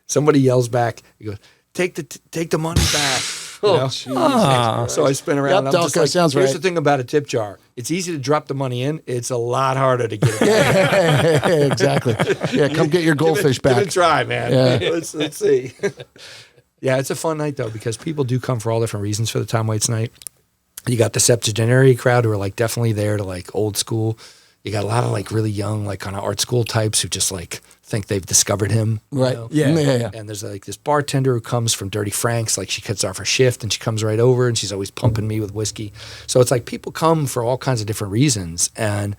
somebody yells back, he goes, take the money back. So I spin around. Yep, I'm just Delco, like, sounds here's right. the thing about a tip jar. It's easy to drop the money in. It's a lot harder to get it back. Exactly. Yeah, come get your goldfish Give it back. a try, man. Yeah. Let's see. Yeah, it's a fun night though because people do come for all different reasons for the Tom Waits night. You got the septuagenarian crowd who are like definitely there to like old school. You got a lot of like really young, like kind of art school types who just like think they've discovered him. Right. Yeah. Yeah. And there's like this bartender who comes from Dirty Frank's, like she cuts off her shift and she comes right over and she's always pumping me with whiskey. So it's like people come for all kinds of different reasons. And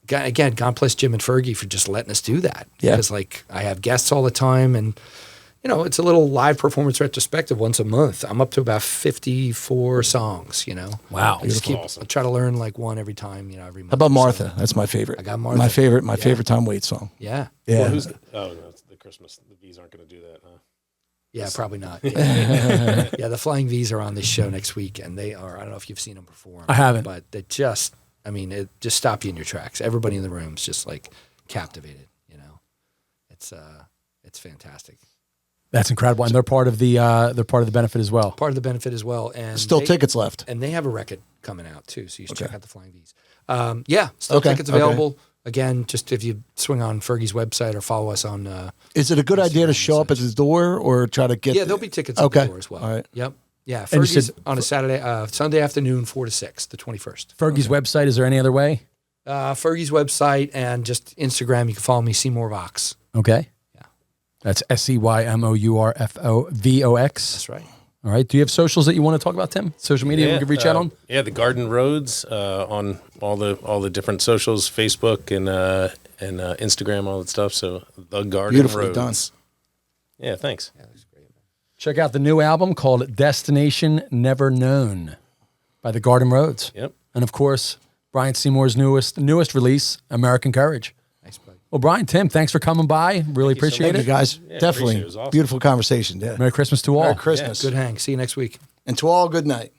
again, God bless Jim and Fergie for just letting us do that. Yeah. Because like I have guests all the time and it's a little live performance retrospective once a month. I'm up to about 54 songs, Wow. I just keep, Awesome. I try to learn like one every time, every month. How about or so. Martha? That's my favorite. I got Martha. My favorite Tom Waits song. Yeah. Yeah. Well, no, it's the Christmas. The V's aren't going to do that, huh? Yeah, probably not. Yeah, the Flying V's are on this show next week, and they are, I don't know if you've seen them perform. I haven't. But they just, it just stop you in your tracks. Everybody in the room's just like captivated, It's fantastic. That's incredible, and they're part of the benefit as well. Part of the benefit as well. And Still tickets left. And they have a record coming out too, so you should check out the Flying V's. Still Okay, tickets available. Again, just if you swing on Fergie's website or follow us on. Is it a good idea to show up at the door or try to get? Yeah, there'll be tickets at the door as well. All right. Yep. Yeah, And you Fergie's said- on a Sunday afternoon, 4 to 6, the 21st. Fergie's website. Is there any other way? Fergie's website and just Instagram. You can follow me, Seymour Vox. Okay. Yeah. That's SEYMOURFOVOX. That's right. All right. Do you have socials that you want to talk about, Tim? Social media we can reach out on? Yeah, the Garden Roads on all the different socials, Facebook and Instagram, all that stuff. So the Garden Beautifully Roads. done. Yeah, thanks. Check out the new album called Destination Never Known by the Garden Roads. Yep. And of course, Brian Seymour's newest release, American Courage. Nice play. Well, Brian, Tim, thanks for coming by. Really appreciate Thank it. you guys. appreciate it. Definitely. It was awesome. Beautiful conversation. Yeah. Merry Christmas to all. Merry Christmas. Good hang. See you next week. And to all, good night.